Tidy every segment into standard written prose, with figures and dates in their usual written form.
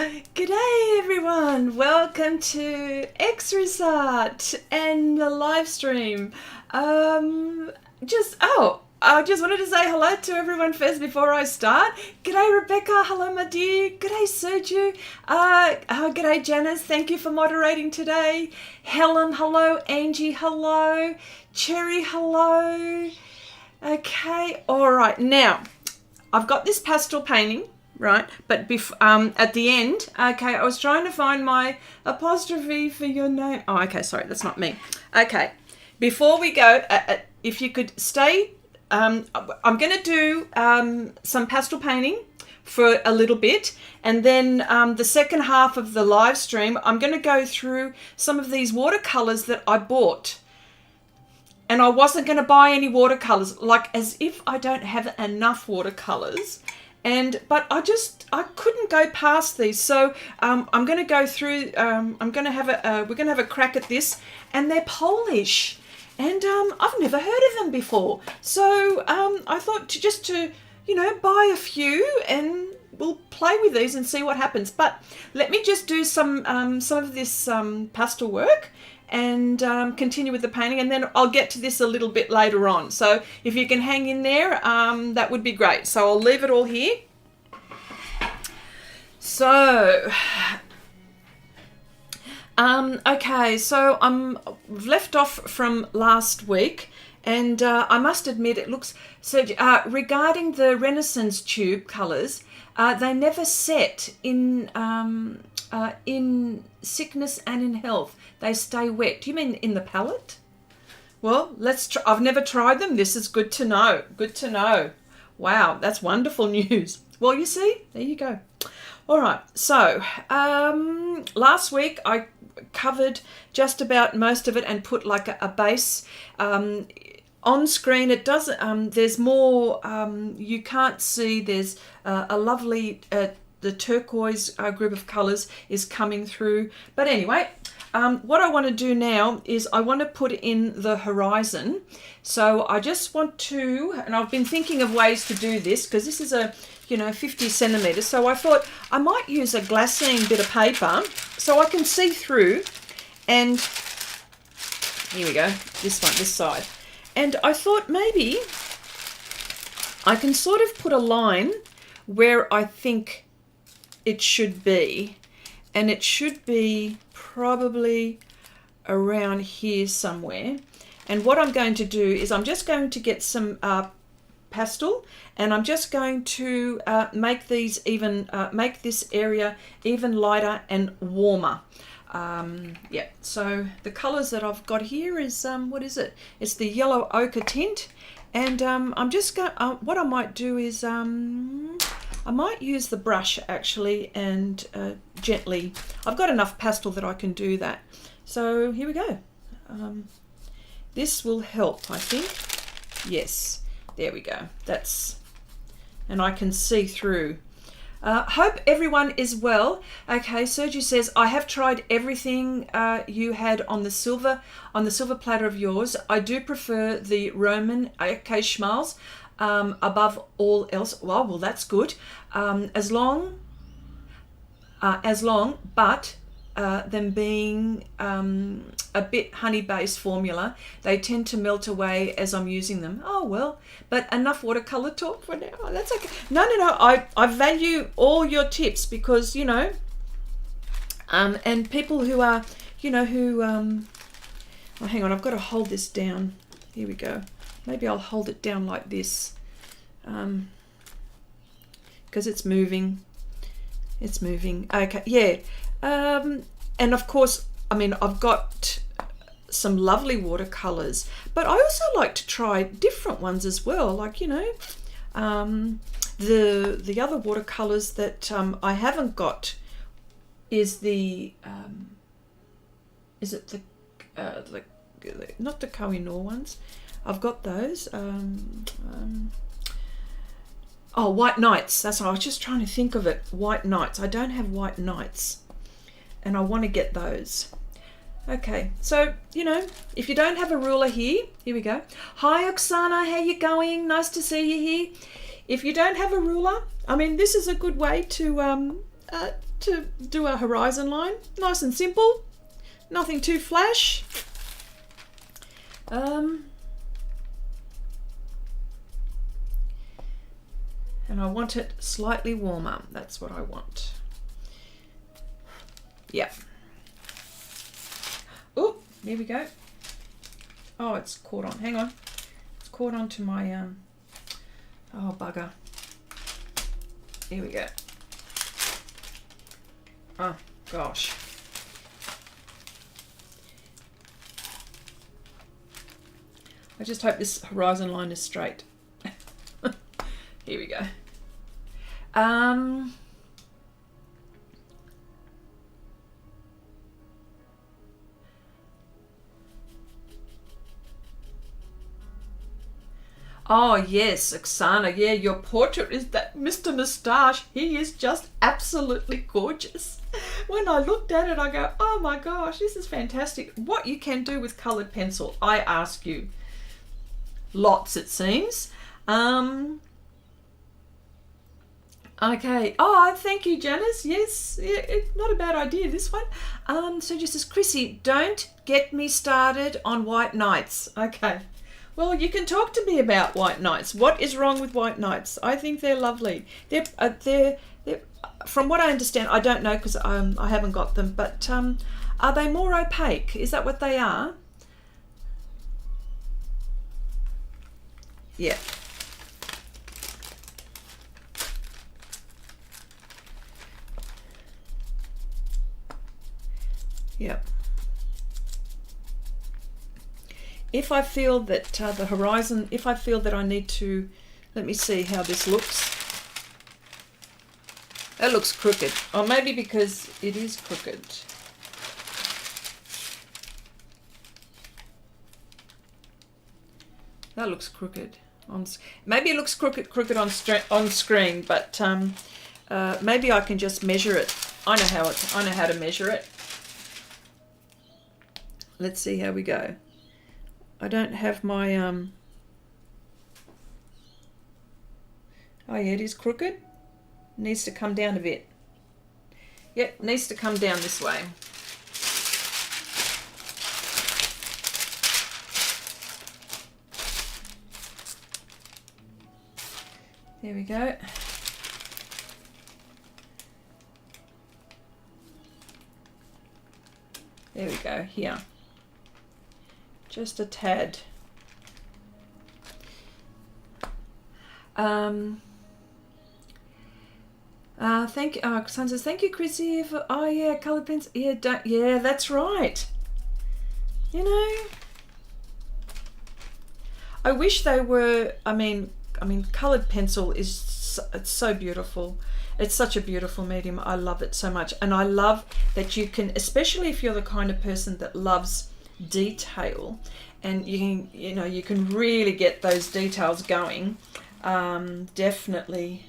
G'day everyone, welcome to Xrissart and the live stream. I just wanted to say hello to everyone first before I start. G'day Rebecca, hello my dear. G'day Sergio. G'day Janice, thank you for moderating today. Helen, hello. Angie, hello. Cherry, hello. Okay, all right. Now, I've got this pastel painting, right? But at the end, okay, I was trying to find my apostrophe for your name. Oh, okay, sorry, that's not me. Okay, before we go, if you could stay, I'm going to do some pastel painting for a little bit, and then the second half of the live stream, I'm going to go through some of these watercolors that I bought. And I wasn't going to buy any watercolors, like as if I don't have enough watercolors. But I couldn't go past these. So I'm going to go through, we're going to have a crack at this, and they're Polish. And I've never heard of them before. So I thought to buy a few and we'll play with these and see what happens. But let me just do some of this pastel work and continue with the painting, and then I'll get to this a little bit later on. So if you can hang in there, that would be great. So I'll leave it all here. So, okay, so I'm left off from last week, and I must admit it looks, so regarding the Renaissance tube colours, they never set in sickness and in health. They stay wet. Do you mean in the palette? Well, let's try. I've never tried them. This is good to know. Good to know. Wow, that's wonderful news. Well, you see, there you go. All right, so last week I covered just about most of it and put like a base on screen. It doesn't, there's more, you can't see, there's a lovely, the turquoise group of colors is coming through. But anyway, what I want to do now is I want to put in the horizon. So I just want to, and I've been thinking of ways to do this because this is a 50 centimeters. So I thought I might use a glassine bit of paper so I can see through. And here we go, this one, this side. And I thought maybe I can sort of put a line where I think it should be. And it should be probably around here somewhere. And what I'm going to do is I'm just going to get some pastel, and I'm just going to make these even, make this area even lighter and warmer. Yeah, so the colors that I've got here is, what is it? It's the yellow ochre tint. And I'm just going, what I might do is, I might use the brush actually and gently, I've got enough pastel that I can do that. So here we go. This will help, I think. Yes, there we go. That's, and I can see through. Hope everyone is well. Okay, Sergio says, I have tried everything you had on the silver platter of yours. I do prefer the Roman schmalz above all else. Well, that's good. As long, but them being a bit honey-based formula, they tend to melt away as I'm using them. Oh, well, but enough watercolor talk for now. That's okay. No. I value all your tips because, and people who are, oh, hang on, I've got to hold this down. Here we go. Maybe I'll hold it down like this because it's moving. It's moving. Okay, yeah. And of course, I mean, I've got some lovely watercolors, but I also like to try different ones as well. Like, the other watercolors that I haven't got is the, is it the not the Kohinoor ones. I've got those. Oh, White Nights. That's what I was just trying to think of it. White Nights. I don't have White Nights, and I want to get those. Okay, so, if you don't have a ruler here we go. Hi, Oksana, how you going? Nice to see you here. If you don't have a ruler, I mean, this is a good way to to do a horizon line. Nice and simple, nothing too flash. And I want it slightly warmer. That's what I want. Yep. Oh, there we go. Oh, it's caught on. Hang on. It's caught on to my, oh, bugger. Here we go. Oh, gosh. I just hope this horizon line is straight. Here we go. Oh yes, Oksana, yeah, your portrait is that Mr. Moustache. He is just absolutely gorgeous. When I looked at it, I go, oh my gosh, this is fantastic. What you can do with coloured pencil, I ask you. Lots, it seems. Okay. Oh, thank you, Janice. Yes, yeah, not a bad idea, this one. So just says, Chrissy, don't get me started on white knights. Okay. Well, you can talk to me about white knights. What is wrong with white knights? I think they're lovely. They're from what I understand, I don't know because I haven't got them, but are they more opaque? Is that what they are? Yeah. Yeah. If I feel that the horizon, if I feel that I need to, let me see how this looks. That looks crooked. Or maybe because it is crooked. That looks crooked. Maybe it looks crooked on screen, but maybe I can just measure it. I know how to measure it. Let's see how we go. I don't have my oh yeah, it is crooked. Needs to come down a bit. Yep, needs to come down this way. There we go. There we go, here. Just a tad. Thank you. Son says, thank you, Chrissy. For, oh yeah, coloured pens. Yeah, yeah, that's right. You know, I wish they were. I mean, coloured pencil is it's so beautiful. It's such a beautiful medium. I love it so much, and I love that you can, especially if you're the kind of person that loves detail, and you can really get those details going. Definitely.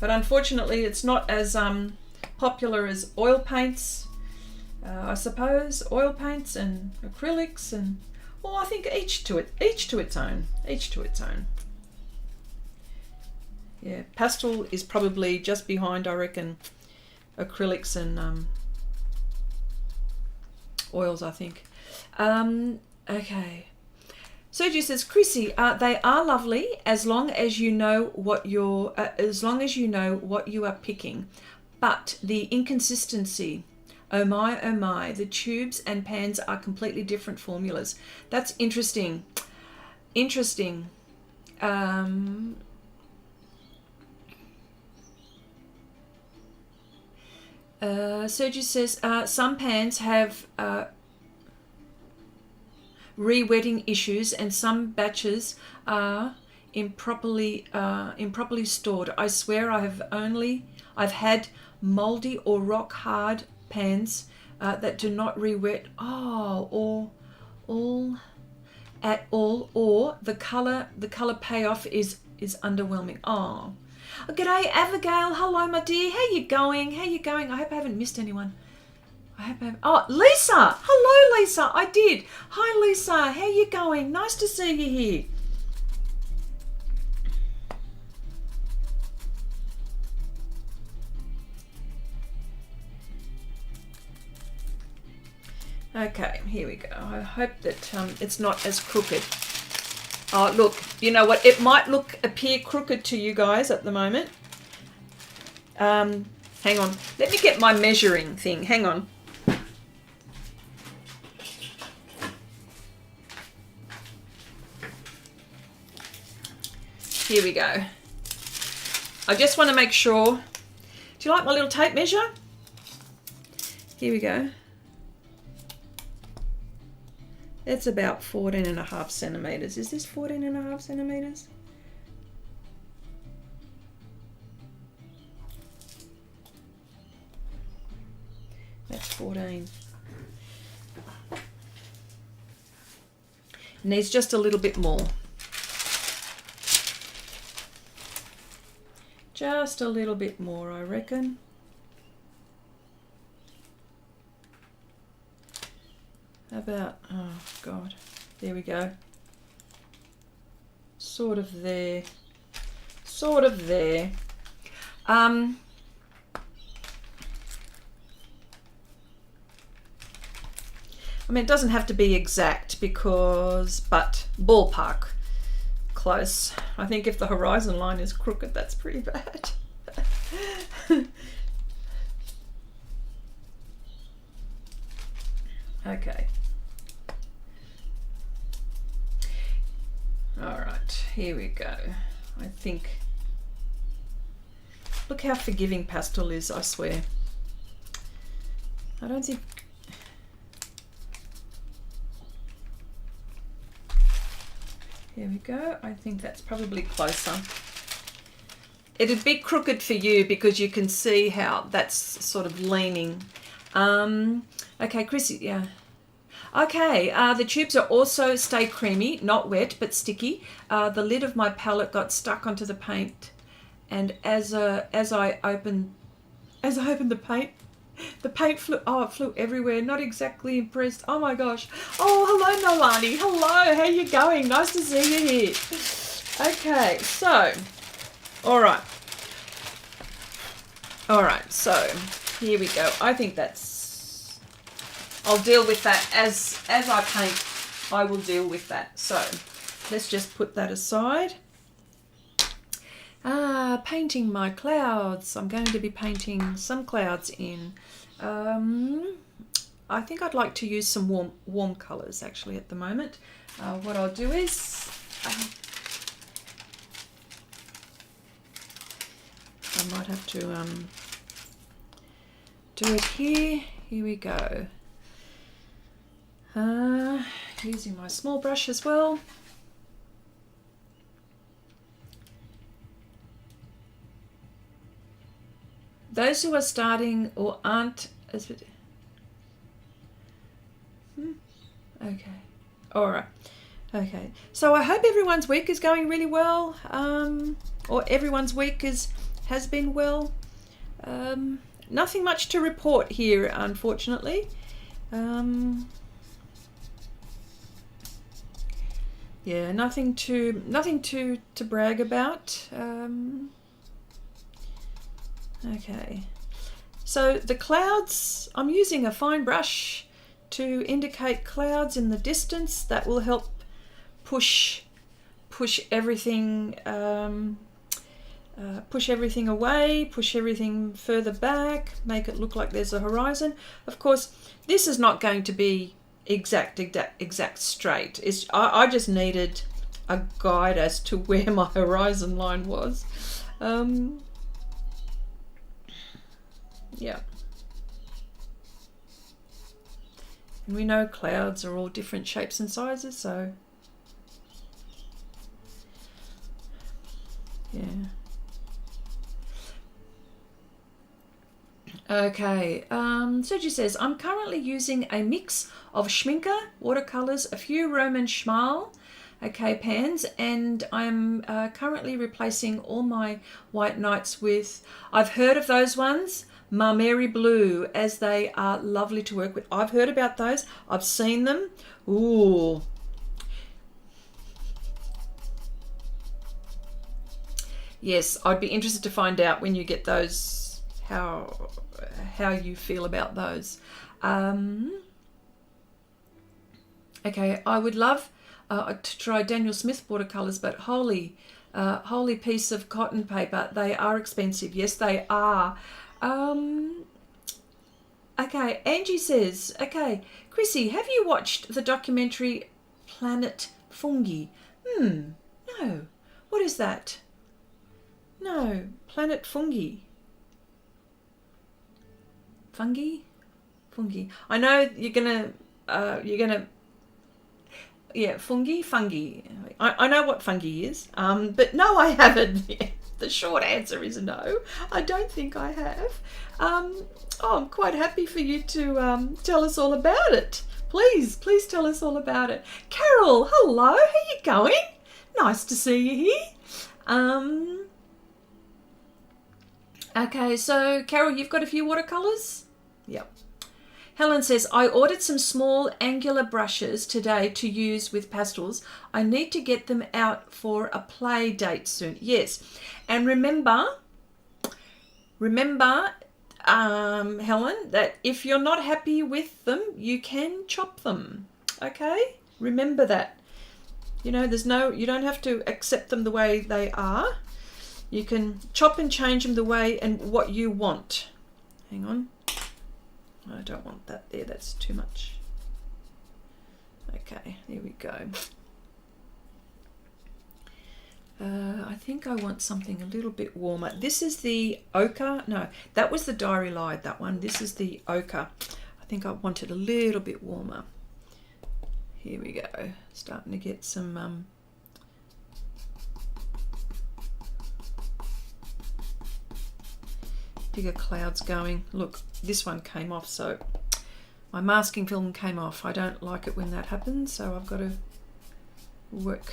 But unfortunately, it's not as popular as oil paints. I suppose oil paints and acrylics, and well, I think each to its own. Yeah, pastel is probably just behind, I reckon, acrylics and oils, I think. Okay. Sergio says, Chrissy, they are lovely as long as you know what you are picking, but the inconsistency. Oh my, the tubes and pans are completely different formulas. That's interesting. Sergio says some pans have re-wetting issues and some batches are improperly stored. I swear I've had moldy or rock hard pans that do not re-wet or the color payoff is underwhelming. Oh, g'day Abigail. Hello my dear. How you going? I hope I haven't missed anyone. Oh, Lisa. Hello, Lisa. I did. Hi, Lisa. How you going? Nice to see you here. Okay, here we go. I hope that it's not as crooked. Oh, look, you know what? It might appear crooked to you guys at the moment. Hang on. Let me get my measuring thing. Hang on. Here we go. I just want to make sure. Do you like my little tape measure? Here we go. It's about 14.5 centimeters. Is this 14.5 centimeters? That's 14. Needs just a little bit more. Just a little bit more, I reckon. How about, oh God, there we go. Sort of there. Sort of there. I mean, it doesn't have to be exact but ballpark close. I think if the horizon line is crooked, that's pretty bad. Okay. All right, here we go. I think, look how forgiving Pastel is, I swear. I don't think, here we go. I think that's probably closer. It'd be crooked for you because you can see how that's sort of leaning. Okay, Chrissy, yeah. Okay, the tubes are also stay creamy, not wet, but sticky. The lid of my palette got stuck onto the paint, and as I opened the paint flew. Oh, it flew everywhere. Not exactly impressed. Oh my gosh. Oh, hello, Nolani. Hello. How you going? Nice to see you here. Okay, so, all right. So here we go. I think that's. I'll deal with that as I paint. I will deal with that. So let's just put that aside. Painting my clouds. I'm going to be painting some clouds in. I think I'd like to use some warm colours actually at the moment. What I'll do is I might have to do it here. Here we go. Using my small brush as well. Those who are starting or aren't as okay, all right, okay. So I hope everyone's week is going really well, or everyone's week has been well. Nothing much to report here, unfortunately. Yeah, nothing to brag about. Okay, so the clouds, I'm using a fine brush to indicate clouds in the distance. That will help push everything push everything away, push everything further back, make it look like there's a horizon. Of course, this is not going to be exact straight. I just needed a guide as to where my horizon line was. Yeah. And we know clouds are all different shapes and sizes, so yeah. Okay, Sergi says, I'm currently using a mix of Schminker, watercolors, a few Roman Schmal, okay, pans, and I'm currently replacing all my white nights with, I've heard of those ones, Marmary Blue, as they are lovely to work with. I've heard about those. I've seen them. Ooh. Yes, I'd be interested to find out when you get those, how you feel about those. Okay, I would love to try Daniel Smith watercolors, but holy piece of cotton paper. They are expensive. Yes, they are. Okay, Angie says, okay, Chrissy, have you watched the documentary Planet Fungi? No. What is that? No, Planet Fungi. Fungi? I know you're gonna, yeah, fungi. I know what fungi is, but no, I haven't yet. The short answer is no. I don't think I have. I'm quite happy for you to tell us all about it. Please tell us all about it. Carol, hello. How you going? Nice to see you here. Okay, so Carol, you've got a few watercolors? Yep. Helen says, I ordered some small angular brushes today to use with pastels. I need to get them out for a play date soon. Yes. And remember, Helen, that if you're not happy with them, you can chop them. Okay? Remember that. You know, you don't have to accept them the way they are. You can chop and change them the way and what you want. Hang on. I don't want that there. That's too much. Okay, here we go. I think I want something a little bit warmer. This is the ochre. No, that was the Diary Lied, that one. This is the ochre. I think I want it a little bit warmer. Here we go. Starting to get some... bigger clouds going. Look, this one came off, so my masking film came off. I don't like it when that happens, so I've got to work.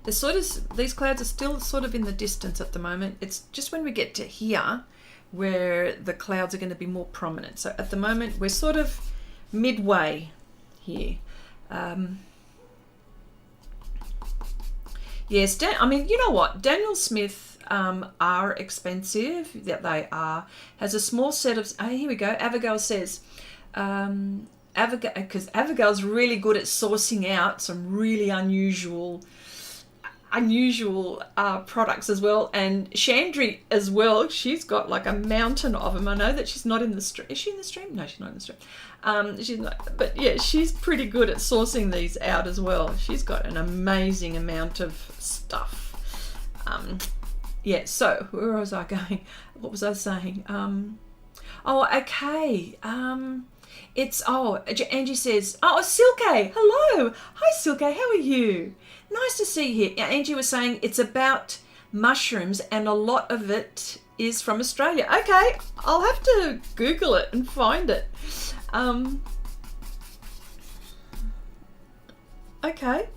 These clouds are still sort of in the distance at the moment. It's just when we get to here where the clouds are going to be more prominent. So at the moment we're sort of midway here. Yes, I mean, you know what? Daniel Smith are expensive. That they are. Has a small set of... Oh, here we go. Abigail says... because Abigail's really good at sourcing out some really unusual products as well. And Chandri as well. She's got like a mountain of them. I know that she's not in the stream. Is she in the stream? No, she's not in the stream. She's not, but yeah, she's pretty good at sourcing these out as well. She's got an amazing amount of stuff. Yeah, so where was I going? What was I saying? Oh, okay. Angie says, oh, Silke, hello. Hi, Silke, how are you? Nice to see you here. Angie was saying it's about mushrooms and a lot of it is from Australia. Okay, I'll have to Google it and find it. Okay.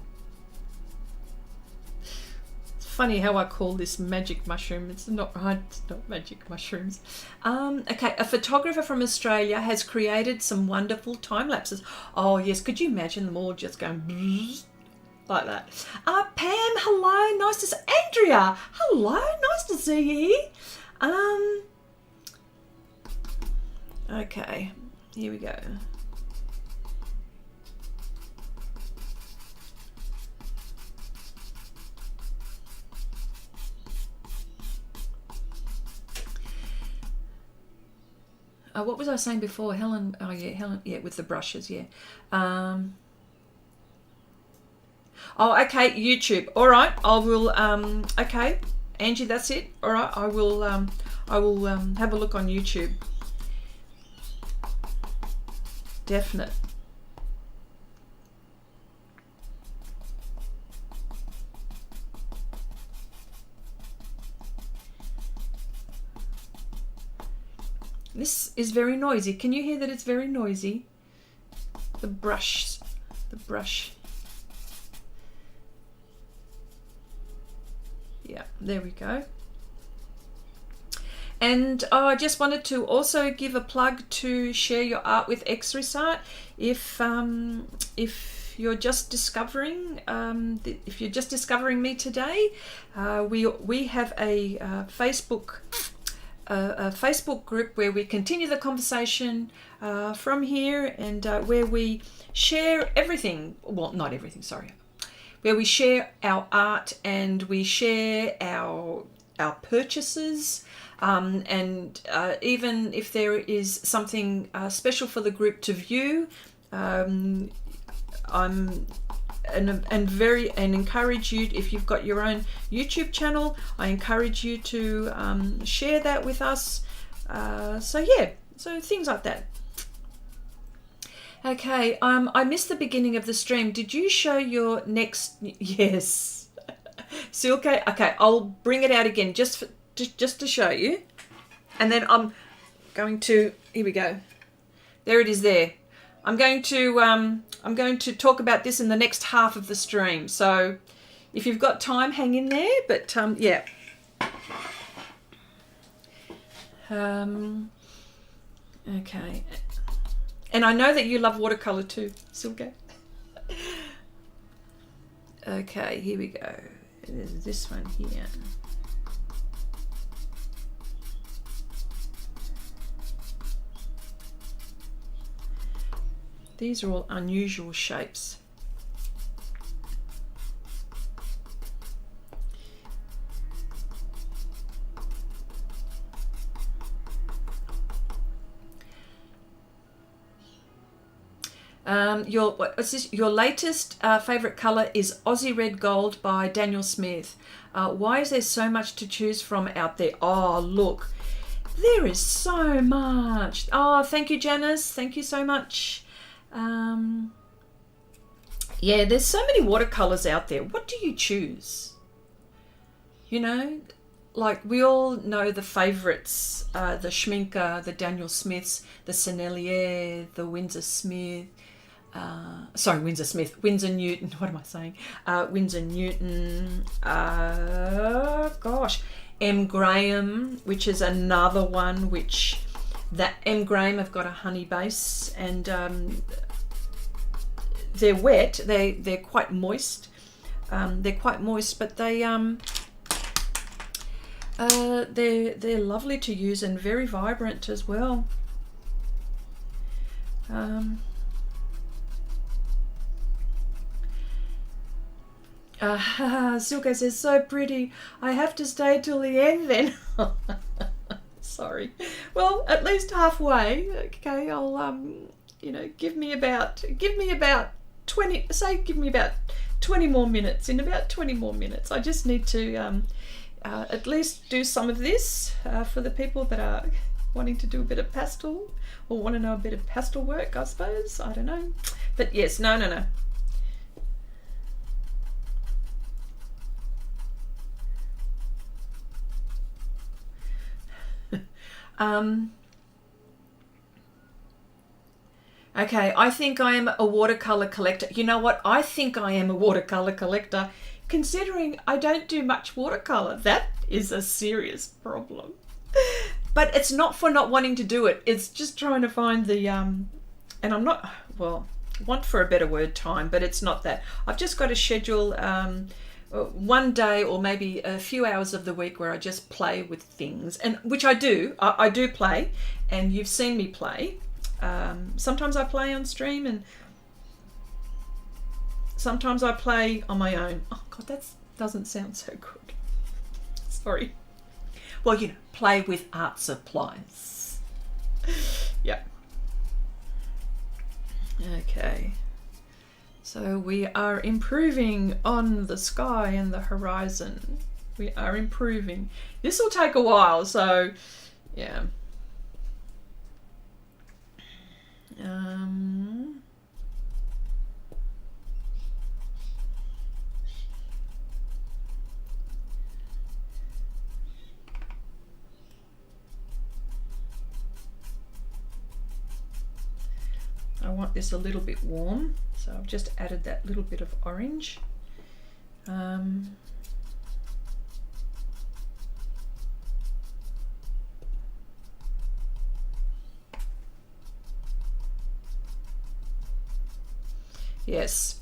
It's funny how I call this magic mushroom. It's not right. It's not magic mushrooms. Okay, a photographer from Australia has created some wonderful time lapses. Oh yes, could you imagine them all just going like that? Pam, hello. Nice to see Andrea. Hello. Nice to see you here. Okay. Here we go. What was I saying before? Helen, oh yeah, Helen, yeah, with the brushes, yeah. Oh, okay, YouTube. All right, I will, okay, Angie, that's it. All right, I will have a look on YouTube. Definite. This is very noisy. Can you hear that it's very noisy? The brush. Yeah, there we go. And I just wanted to also give a plug to Share Your Art with Xrissart. If you're just discovering, me today, we have a Facebook group where we continue the conversation from here, and where we share everything. Well, not everything. Sorry. Where we share our art and we share our purchases. And even if there is something special for the group to view, and encourage you, if you've got your own YouTube channel, I encourage you to share that with us. So yeah, so things like that. Okay, I missed the beginning of the stream. Did you show your next? Yes. Silke. Okay, I'll bring it out again just to show you, and then I'm going to, here we go, there it is there. I'm going to talk about this in the next half of the stream, so if you've got time, hang in there. But yeah, okay, and I know that you love watercolor too, Silke. Okay, here we go. There's this one here. These are all unusual shapes. What's this? Your latest favorite color is Aussie Red Gold by Daniel Smith. Why is there so much to choose from out there? Oh, look, there is so much. Oh, thank you, Janice. Thank you so much. Yeah, there's so many watercolors out there. What do you choose? You know, like we all know the favorites, the Schminker, the Daniel Smiths, the Sennelier, the Winsor Smith, Winsor Newton, what am I saying? Winsor Newton, gosh, M. Graham, which is another one, which that M. Graham have got a honey base, and they're wet, they're quite moist. They're quite moist, but they're lovely to use and very vibrant as well. Silke says, so pretty. I have to stay till the end then. Sorry. Well, at least halfway. Okay, I'll you know, give me about 20, say give me about 20 more minutes. In about 20 more minutes, I just need to at least do some of this for the people that are wanting to do a bit of pastel or want to know a bit of pastel work, I suppose. I don't know. But yes, no. Okay, I think I am a watercolor collector. You know what? I think I am a watercolor collector, considering I don't do much watercolor. That is a serious problem. But it's not for not wanting to do it. It's just trying to find the, and I'm not, well, want for a better word, time, but it's not that. I've just got to schedule one day or maybe a few hours of the week where I just play with things, and which I do. I do play, and you've seen me play. Sometimes I play on stream, and sometimes I play on my own. Oh God, that doesn't sound so good. Sorry. Well, you know, play with art supplies. Yeah. Okay. So we are improving on the sky and the horizon. We are improving. This will take a while, so yeah. I want this a little bit warm, so I've just added that little bit of orange. Yes.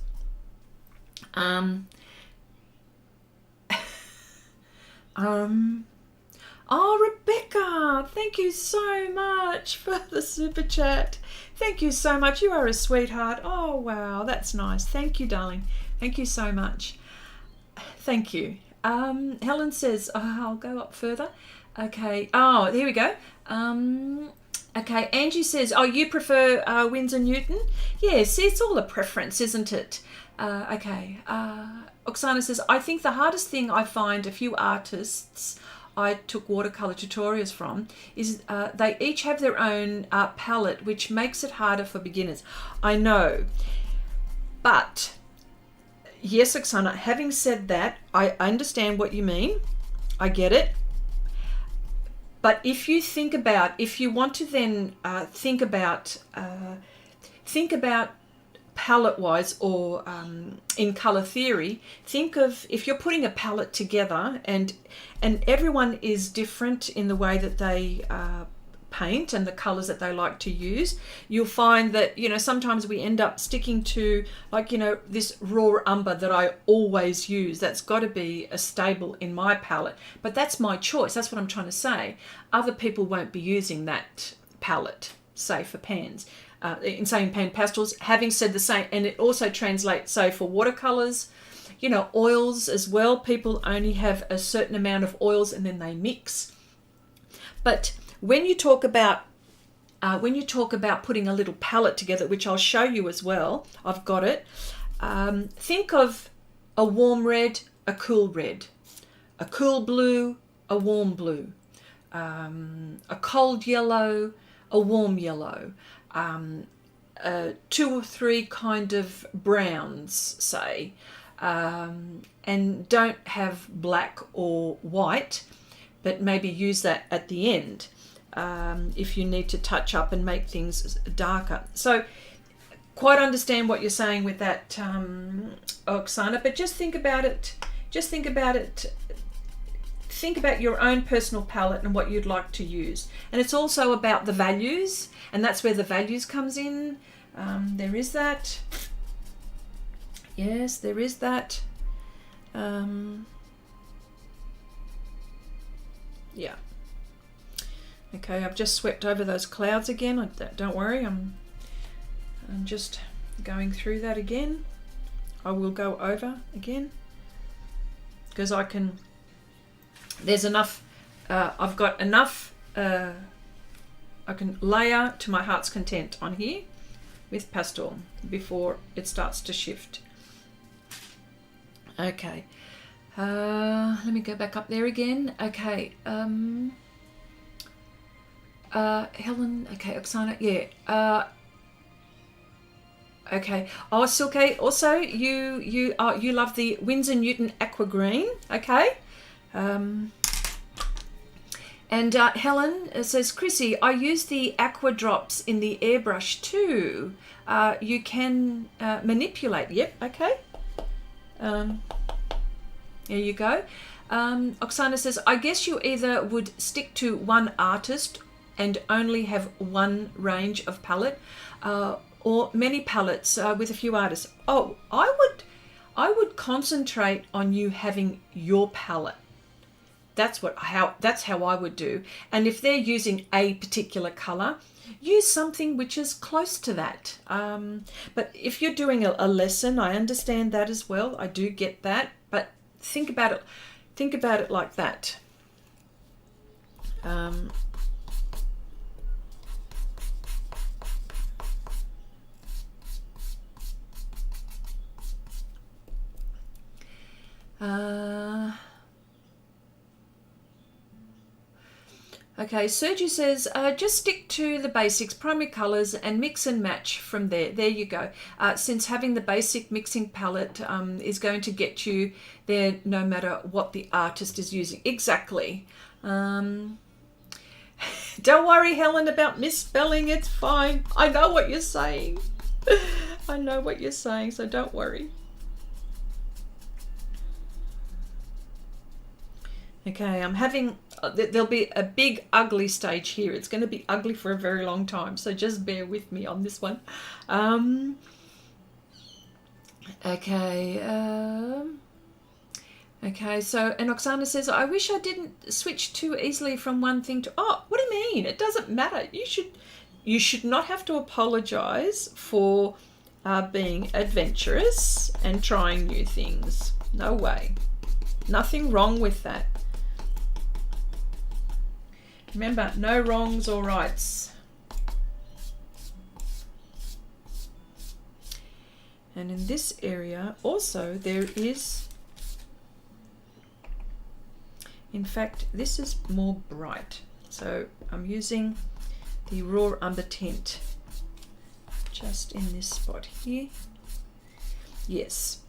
Um, oh, Rebecca, thank you so much for the super chat. Thank you so much. You are a sweetheart. Oh, wow, that's nice. Thank you, darling. Thank you so much. Thank you. Helen says, oh, I'll go up further. Okay. Oh, here we go. Okay, Angie says, oh, you prefer Winsor Newton? Yeah, see, it's all a preference, isn't it? Okay. Oksana says, I think the hardest thing I find a few artists I took watercolor tutorials from is they each have their own palette, which makes it harder for beginners. I know, but yes, Oksana, having said that, I understand what you mean. I get it. But if you think about, if you want to then think about palette-wise or in color theory, think of if you're putting a palette together and everyone is different in the way that they paint and the colors that they like to use, you'll find that, you know, sometimes we end up sticking to, like, you know, this raw umber that I always use. That's got to be a staple in my palette, but that's my choice. That's what I'm trying to say. Other people won't be using that palette, say for pans, in saying PanPastels. Having said the same, and it also translates, so for watercolors, you know, oils as well. People only have a certain amount of oils and then they mix. But when you talk about putting a little palette together, which I'll show you as well, I've got it. Think of a warm red, a cool blue, a warm blue, a cold yellow, a warm yellow, 2 or 3 kind of browns, say, and don't have black or white, but maybe use that at the end. If you need to touch up and make things darker. So quite understand what you're saying with that, Oksana, but just think about it. Think about your own personal palette and what you'd like to use. And it's also about the values, and that's where the values comes in. There is that. Yes, there is that. Yeah. Okay, I've just swept over those clouds again. Don't worry, I'm just going through that again. I will go over again because I can. There's enough. I've got enough. I can layer to my heart's content on here with pastel before it starts to shift. Okay. Let me go back up there again. Okay. Helen, okay, Oksana, yeah. Okay. Oh, Silke, also you love the Winsor Newton Aqua Green, okay? And Helen says, Chrissy, I use the aqua drops in the airbrush too. You can manipulate. Yep, okay. There you go. Oksana says, I guess you either would stick to one artist and only have one range of palette, or many palettes with a few artists. Oh, I would concentrate on you having your palette. That's how I would do. And if they're using a particular color, use something which is close to that. But if you're doing a lesson, I understand that as well. I do get that, but think about it like that. Okay, Sergi says, just stick to the basics, primary colours, and mix and match from there. There you go. Since having the basic mixing palette is going to get you there no matter what the artist is using. Exactly. Don't worry, Helen, about misspelling. It's fine. I know what you're saying. I know what you're saying, so don't worry. Okay, I'm having, there'll be a big ugly stage here. It's going to be ugly for a very long time, so just bear with me on this one. Okay. Okay, so, and Oksana says, I wish I didn't switch too easily from one thing to, oh, what do you mean? It doesn't matter. You should not have to apologize for being adventurous and trying new things. No way. Nothing wrong with that. Remember, no wrongs or rights. And in this area also there is, in fact, this is more bright. So I'm using the raw umber tint just in this spot here. Yes.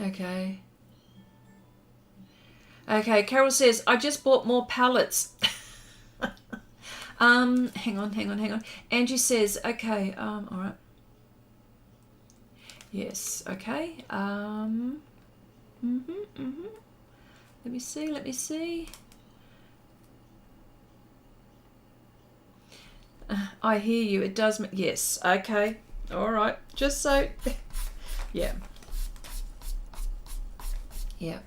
Okay. Okay, Carol says, I just bought more palettes. Hang on. Angie says, okay, all right. Yes, okay. Let me see. I hear you. It does. Yes. Okay. All right. Just so. Yeah. Yeah.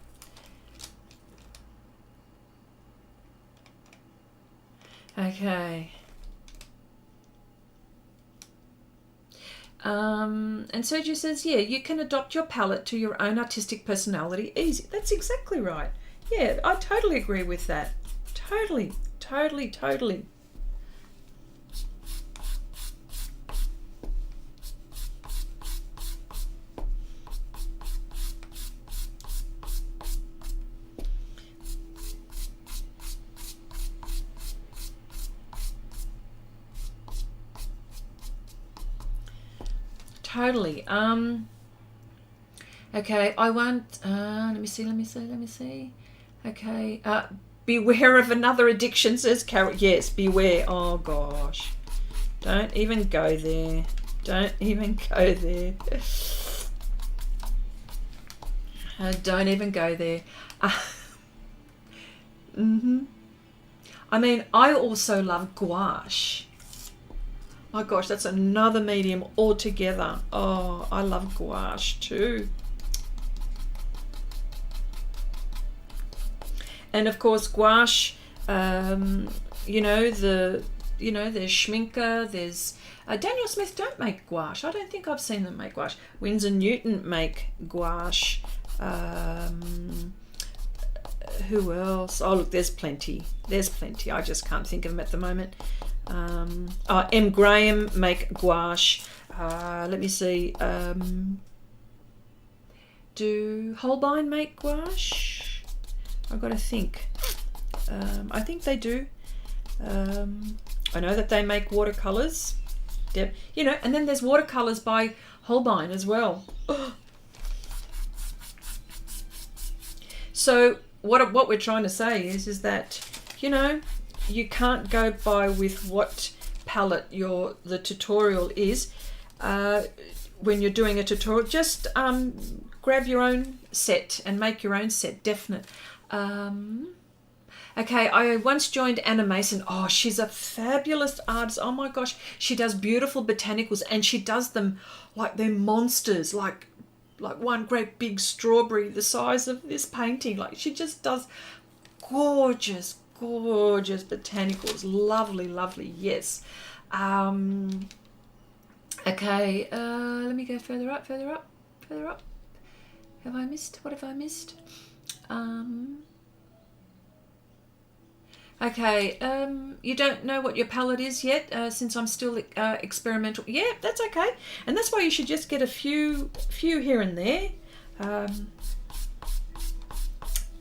Okay. And Sergio says, yeah, you can adopt your palette to your own artistic personality easy. That's exactly right. Yeah, I totally agree with that. Totally. Totally. Okay, I won't, let me see. Okay, beware of another addiction, says Carol. Yes, beware. Oh gosh. Don't even go there. Don't even go there. Don't even go there. I mean, I also love gouache. My gosh, that's another medium altogether. Oh, I love gouache too. And of course, gouache, you know, there's Schminker, there's Daniel Smith don't make gouache. I don't think I've seen them make gouache. Winsor Newton make gouache. Who else? Oh, look, there's plenty. I just can't think of them at the moment. M. Graham make gouache. Let me see. Do Holbein make gouache? I've got to think. I think they do. I know that they make watercolors. You know, and then there's watercolors by Holbein as well. So what we're trying to say is that, you know, you can't go by with what palette the tutorial is. When you're doing a tutorial, just grab your own set and make your own set, definite. Okay, I once joined Anna Mason. Oh, she's a fabulous artist. Oh my gosh, she does beautiful botanicals, and she does them like they're monsters, like one great big strawberry the size of this painting. Like, she just does gorgeous botanicals. Lovely. Yes. Okay, let me go further up. Have I missed? What have I missed? Okay, you don't know what your palette is yet, since I'm still experimental. Yeah, that's okay. And that's why you should just get a few here and there.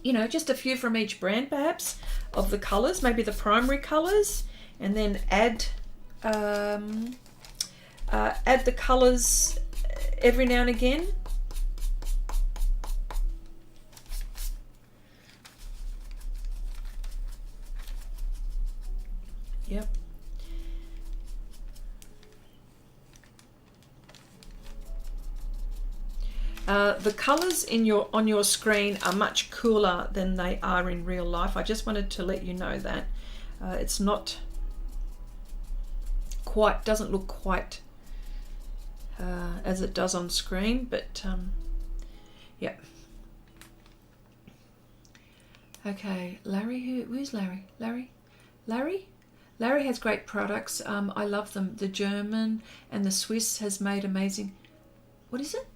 You know, just a few from each brand, perhaps, of the colours, maybe the primary colours, and then add the colours every now and again. Yep. The colours on your screen are much cooler than they are in real life. I just wanted to let you know that. It's not quite, doesn't look quite as it does on screen, but yeah. Okay, Larry, who's Larry? Larry has great products. I love them. The German and the Swiss has made amazing. What is it?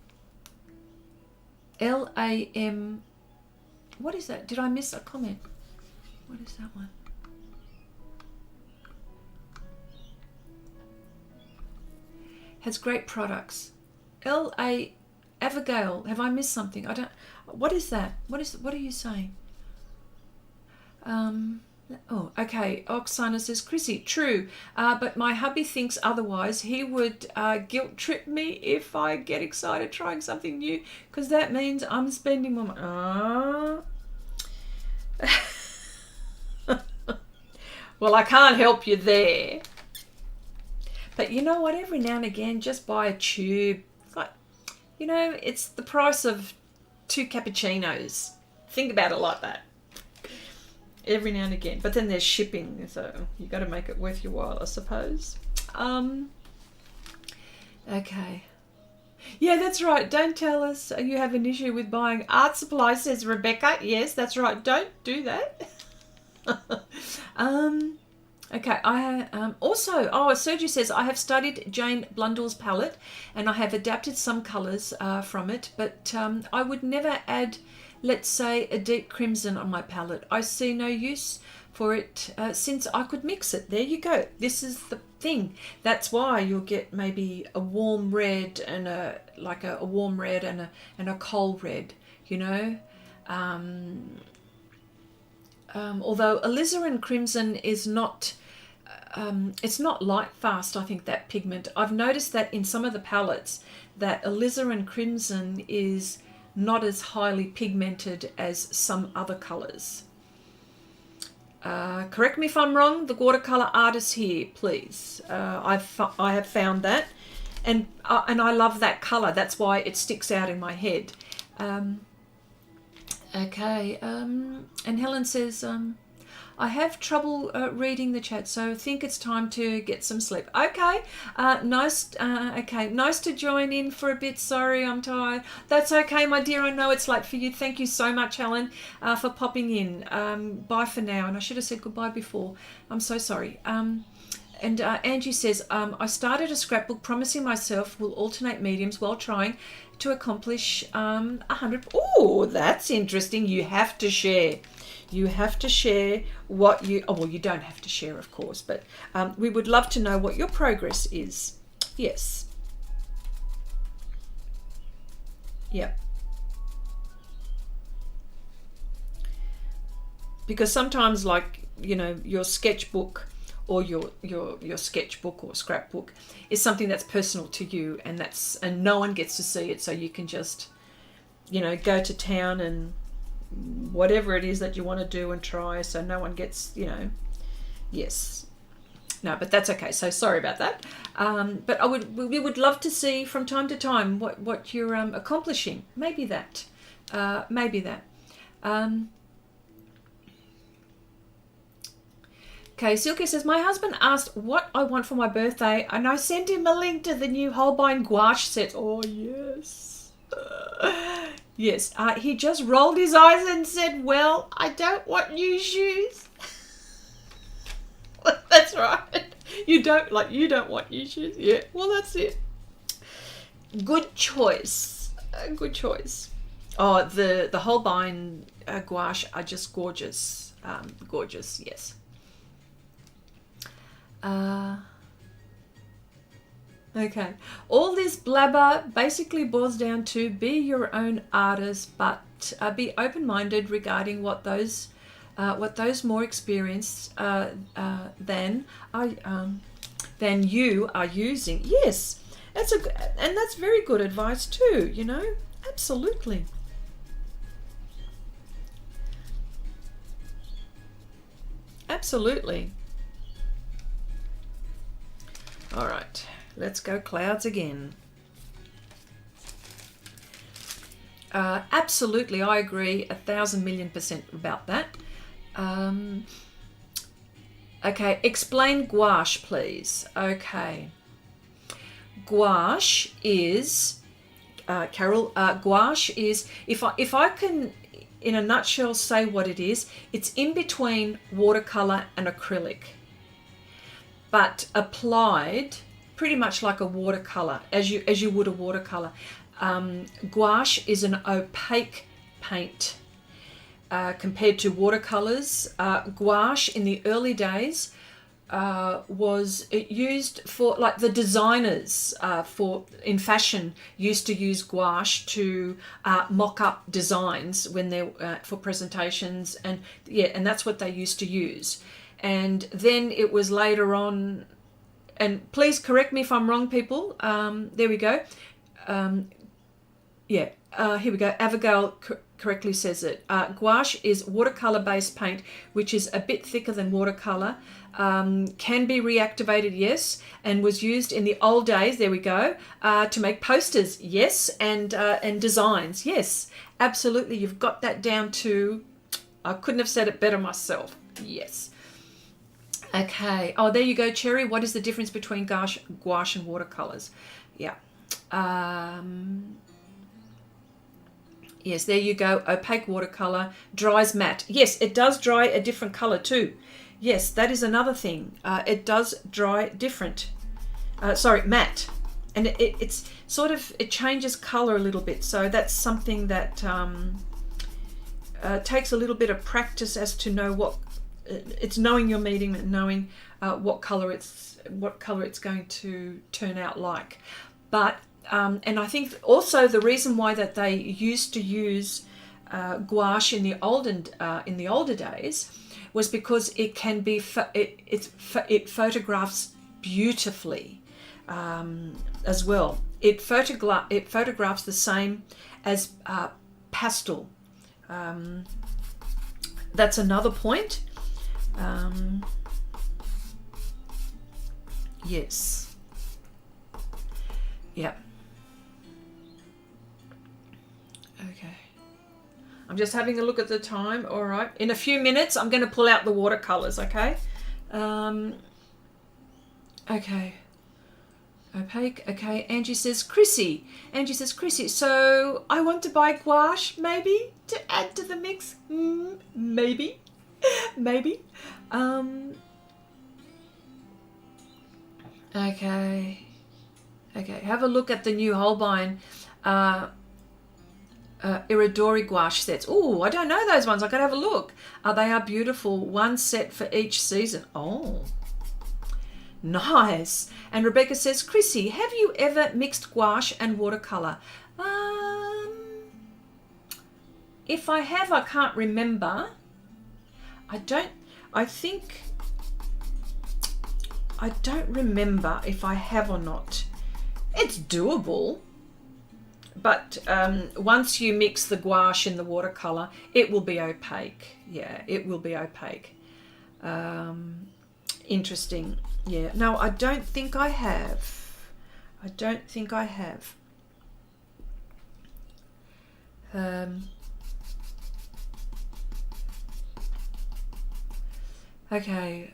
LAM. What is that? Did I miss a comment? What is that one? Has great products. LA Abigail. Have I missed something? I don't. What is that? What are you saying? Oh, okay. Oksana says, Chrissy, true, but my hubby thinks otherwise. He would guilt trip me if I get excited trying something new, because that means I'm spending more money. Well, I can't help you there. But you know what? Every now and again, just buy a tube. Like, you know, it's the price of 2 cappuccinos. Think about it like that. Every now and again. But then there's shipping, so you got to make it worth your while, I suppose. Okay. Yeah, that's right. Don't tell us you have an issue with buying art supplies, says Rebecca. Yes, that's right. Don't do that. Okay, also, Sergio says, I have studied Jane Blundell's palette and I have adapted some colours from it, but I would never add, let's say, a deep crimson on my palette. I see no use for it since I could mix it. There you go. This is the thing. That's why you'll get maybe a warm red and a warm red and a cold red, you know. Although alizarin crimson is not, it's not light fast, I think, that pigment. I've noticed that in some of the palettes that alizarin crimson is not as highly pigmented as some other colours. Correct me if I'm wrong, the watercolor artists here, please. I have found that, and I love that colour. That's why it sticks out in my head. Okay, and Helen says, I have trouble reading the chat, so think it's time to get some sleep. Okay, nice to join in for a bit. Sorry, I'm tired. That's okay, my dear. I know it's late for you. Thank you so much, Helen, for popping in. Bye for now, and I should have said goodbye before. I'm so sorry. And Angie says, I started a scrapbook promising myself will alternate mediums while trying to accomplish 100. Oh, that's interesting. You have to share. You have to share what you... Oh, well, you don't have to share, of course, but we would love to know what your progress is. Yes. Yep. Because sometimes, like, you know, your sketchbook or your sketchbook or scrapbook is something that's personal to you, and no one gets to see it, so you can just, you know, go to town and whatever it is that you want to do and try, so no one gets, you know. Yes. No, but that's okay. So sorry about that. But we would love to see from time to time what you're accomplishing. Maybe that. Okay, Silke says, my husband asked what I want for my birthday, and I sent him a link to the new Holbein Gouache set. Oh, yes. Yes, he just rolled his eyes and said, well, I don't want new shoes. That's right. You don't want new shoes? Yeah, well, that's it. Good choice. Good choice. Oh, the Holbein Gouache are just gorgeous. Gorgeous, yes. Okay, all this blabber basically boils down to be your own artist, but be open-minded regarding what those more experienced than you are using. Yes, that's very good advice too. You know, absolutely. Absolutely. All right. Let's go clouds again. Absolutely, I agree 1,000,000,000% about that. Okay, explain gouache, please. Okay. gouache is, Carol, gouache is, if I can in a nutshell say what it is, it's in between watercolor and acrylic, but applied pretty much like a watercolor, as you would a watercolor. Gouache is an opaque paint compared to watercolors. Gouache in the early days was used for, like, the designers in fashion used to use gouache to mock up designs when they for presentations, and that's what they used to use. And then it was later on, and please correct me if I'm wrong, people. There we go. Here we go. Abigail correctly says it. Gouache is watercolor-based paint, which is a bit thicker than watercolor. Can be reactivated, yes, and was used in the old days, there we go, to make posters, yes, and designs, yes, absolutely. You've got that down to, I couldn't have said it better myself, yes. Okay, oh, there you go, Cherry. What is the difference between gouache and watercolors? Yeah. Yes, there you go. Opaque watercolor dries matte. Yes, it does dry a different color too. Yes, that is another thing. It does dry different. Matte. And it's sort of, it changes color a little bit. So that's something that takes a little bit of practice as to know what, it's knowing your medium and knowing what color it's going to turn out like. But and I think also the reason why that they used to use gouache in the older days was because it can be it photographs beautifully as well. It photographs the same as pastel. That's another point. Yes. Yeah. Okay. I'm just having a look at the time. All right. In a few minutes, I'm going to pull out the watercolors, okay? Okay. Opaque. Okay. Angie says, Chrissy. So I want to buy gouache, maybe, to add to the mix. Maybe. Maybe. Okay. Okay. Have a look at the new Holbein Iridori gouache sets. Oh, I don't know those ones. I gotta have a look. They are beautiful. One set for each season. Oh, nice. And Rebecca says, Chrissy, have you ever mixed gouache and watercolor? If I have, I can't remember. I don't remember if I have or not. It's doable. But once you mix the gouache and the watercolor, it will be opaque. Yeah, it will be opaque. Interesting. Yeah. No, I don't think I have. Okay.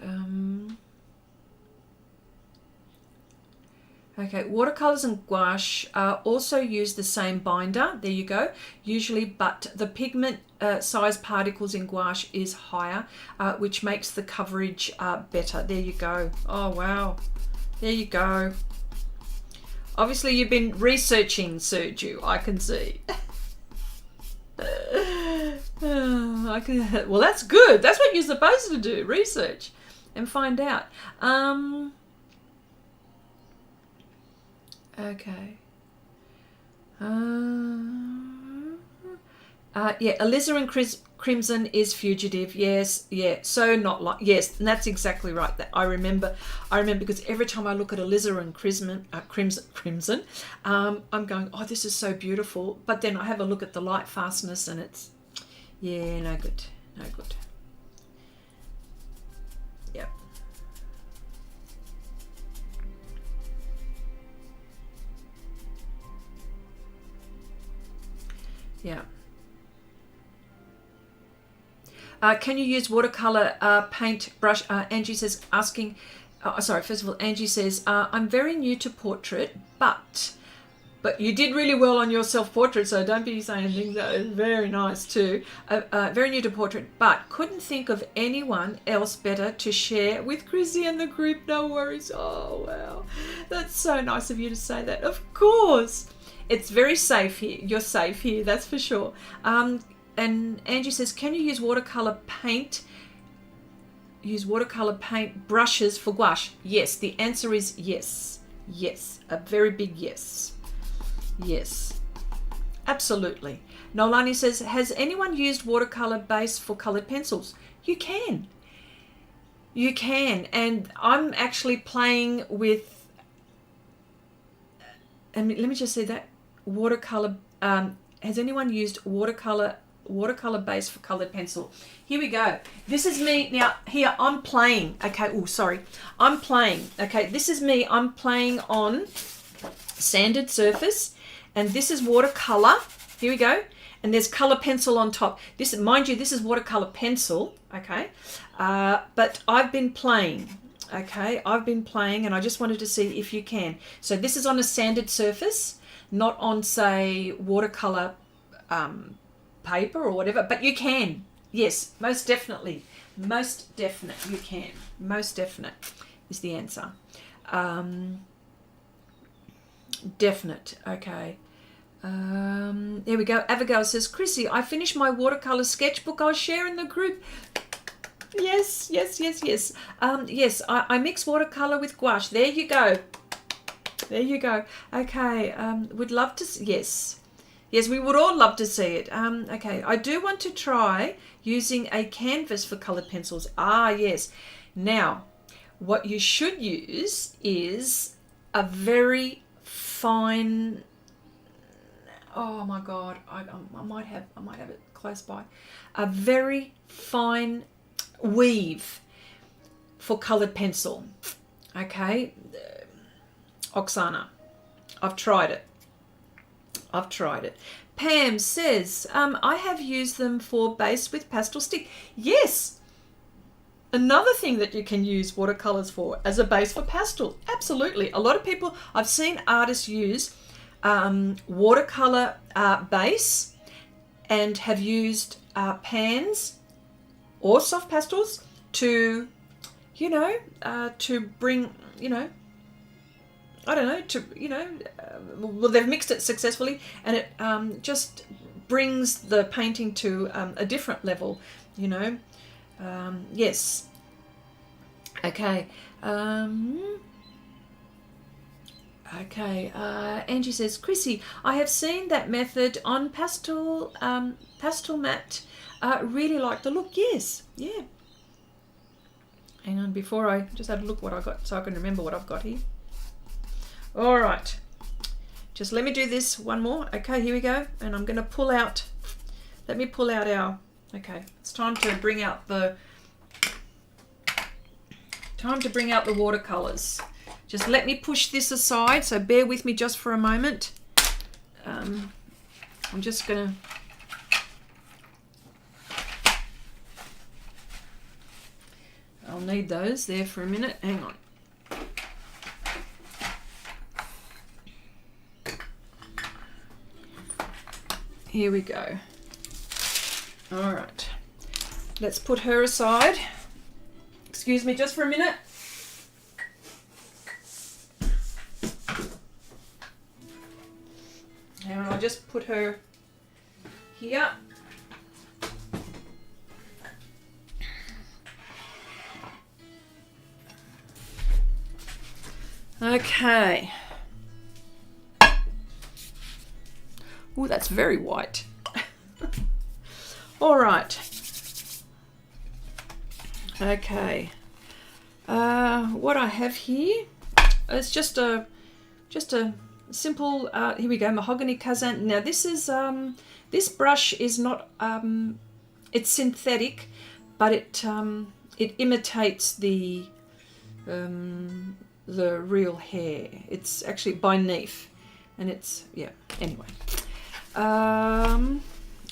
Okay, watercolors and gouache also use the same binder. There you go. Usually, but the pigment size particles in gouache is higher, which makes the coverage better. There you go. Oh, wow. There you go. Obviously, you've been researching, Sergio. I can see. Well, that's good. That's what you're supposed to do. Research and find out. Okay. Yeah, alizarin crimson is fugitive. Yes, yeah. So not like, yes, and that's exactly right. That I remember because every time I look at alizarin crimson, I'm going, oh, this is so beautiful. But then I have a look at the light fastness, and it's, yeah, no good. Yeah. Yeah. Can you use watercolor paint brush? Angie says, asking, sorry, first of all, Angie says, I'm very new to portrait, but you did really well on your self-portrait, so don't be saying things that are very nice too. Very new to portrait, but couldn't think of anyone else better to share with Chrissy and the group. No worries. Oh, wow. That's so nice of you to say that. Of course. It's very safe here. You're safe here, that's for sure. And Angie says, can you use watercolor paint? Use watercolor paint brushes for gouache? Yes, the answer is yes. Yes, a very big yes. Yes, absolutely. Nolani says, has anyone used watercolor base for colored pencils? You can. You can. And I'm actually playing with, and let me just say that, watercolor, has anyone used watercolor base for colored pencil? Here we go. This is me. Now, here, I'm playing. Okay, oh, sorry. I'm playing. Okay, this is me. I'm playing on sanded surface. And this is watercolor. Here we go. And there's color pencil on top. This, mind you, this is watercolor pencil. Okay. But I've been playing. Okay. I've been playing, and I just wanted to see if you can. So this is on a sanded surface, not on, say, watercolor paper or whatever. But you can. Yes, most definitely. Most definite. You can. Most definite is the answer. Definite. Okay. There we go. Abigail says, Chrissy, I finished my watercolor sketchbook. I'll share in the group. Yes, yes, yes, yes. Yes, I mix watercolor with gouache. There you go. There you go. Okay. Would love to. Yes. Yes, we would all love to see it. Okay. I do want to try using a canvas for colored pencils. Ah, yes. Now, what you should use is a very fine, oh my god, I might have it close by, a very fine weave for colored pencil. Okay, Oksana, I've tried it. Pam says, I have used them for base with pastel stick. Yes, another thing that you can use watercolors for as a base for pastel. Absolutely. A lot of people, I've seen artists use watercolor base and have used pans or soft pastels to, to bring, I don't know, well, they've mixed it successfully, and it just brings the painting to a different level, yes. Okay. Okay. Angie says, Chrissy, I have seen that method on Pastelmat. Really like the look. Yes. Yeah. Hang on, before I just have a look what I got so I can remember what I've got here. All right. Just let me do this one more. Okay, here we go. And I'm going to pull out, let me pull out our, okay, it's time to bring out the watercolors. Just let me push this aside, so bear with me just for a moment. I'm just gonna, I'll need those there for a minute. Hang on. Here we go. All right, let's put her aside. Excuse me just for a minute. And I'll just put her here. Okay. Oh, that's very white. All right. Okay. What I have here is just a simple. Here we go, mahogany Kazan. Now this is this brush is not it's synthetic, but it imitates the real hair. It's actually by Neef, and it's, yeah. Anyway,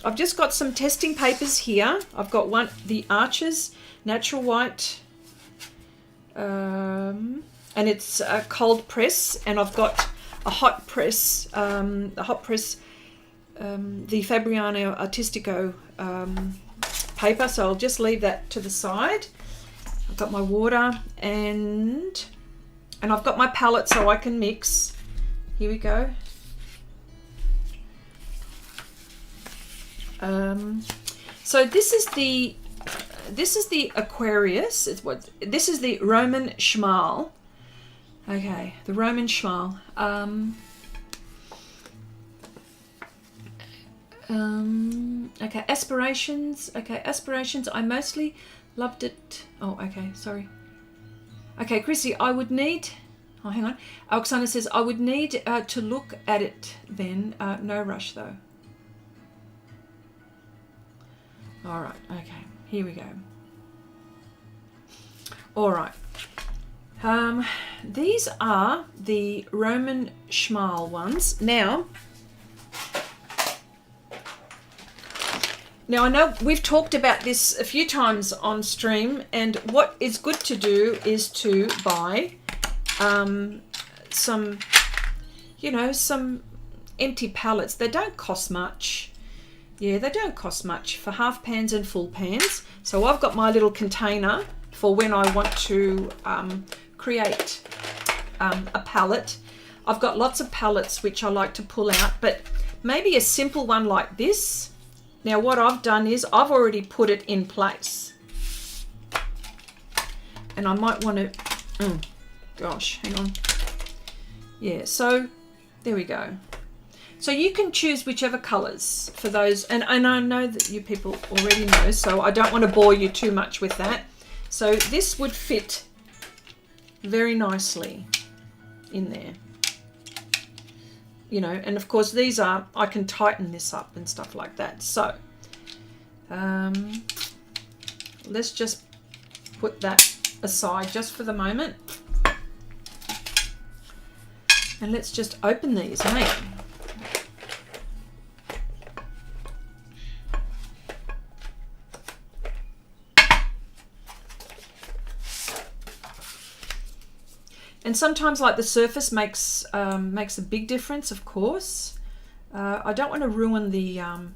I've just got some testing papers here. I've got one, the Arches Natural White and it's a cold press, and I've got a hot press, the Fabriano Artistico paper, so I'll just leave that to the side. I've got my water, and I've got my palette so I can mix. Here we go. So this is the Aquarius. This is the Roman Schmal. Okay, the Roman Schmal. Okay, aspirations. Okay, aspirations. I mostly loved it. Oh, okay, sorry. Okay, Chrissy, I would need. Oh, hang on. Oksana says I would need to look at it then. No rush though. All right. Okay. Here we go. All right. These are the Roman Schmal ones. Now I know we've talked about this a few times on stream, and what is good to do is to buy some, you know, some empty palettes. They don't cost much. Yeah, they don't cost much for half pans and full pans. So I've got my little container for when I want to create a palette. I've got lots of palettes which I like to pull out, but maybe a simple one like this. Now what I've done is I've already put it in place. And I might want to, gosh, hang on. Yeah, so there we go. So you can choose whichever colours for those, and I know that you people already know, so I don't want to bore you too much with that. So this would fit very nicely in there. You know, and of course these are, I can tighten this up and stuff like that. So let's just put that aside just for the moment. And let's just open these, hey? And sometimes, like, the surface makes a big difference, of course. I don't want to ruin the... I'm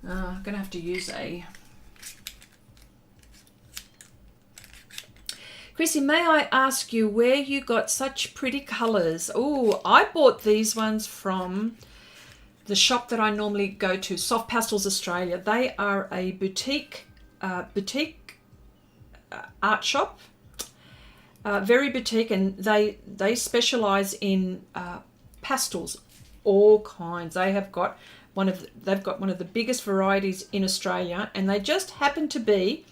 going to have to use a... Chrissy, may I ask you where you got such pretty colours? Oh, I bought these ones from the shop that I normally go to, Sofft Pastels Australia. They are a boutique art shop, very boutique, and they specialize in pastels, all kinds. They've got one of the biggest varieties in Australia, and they just happen to be,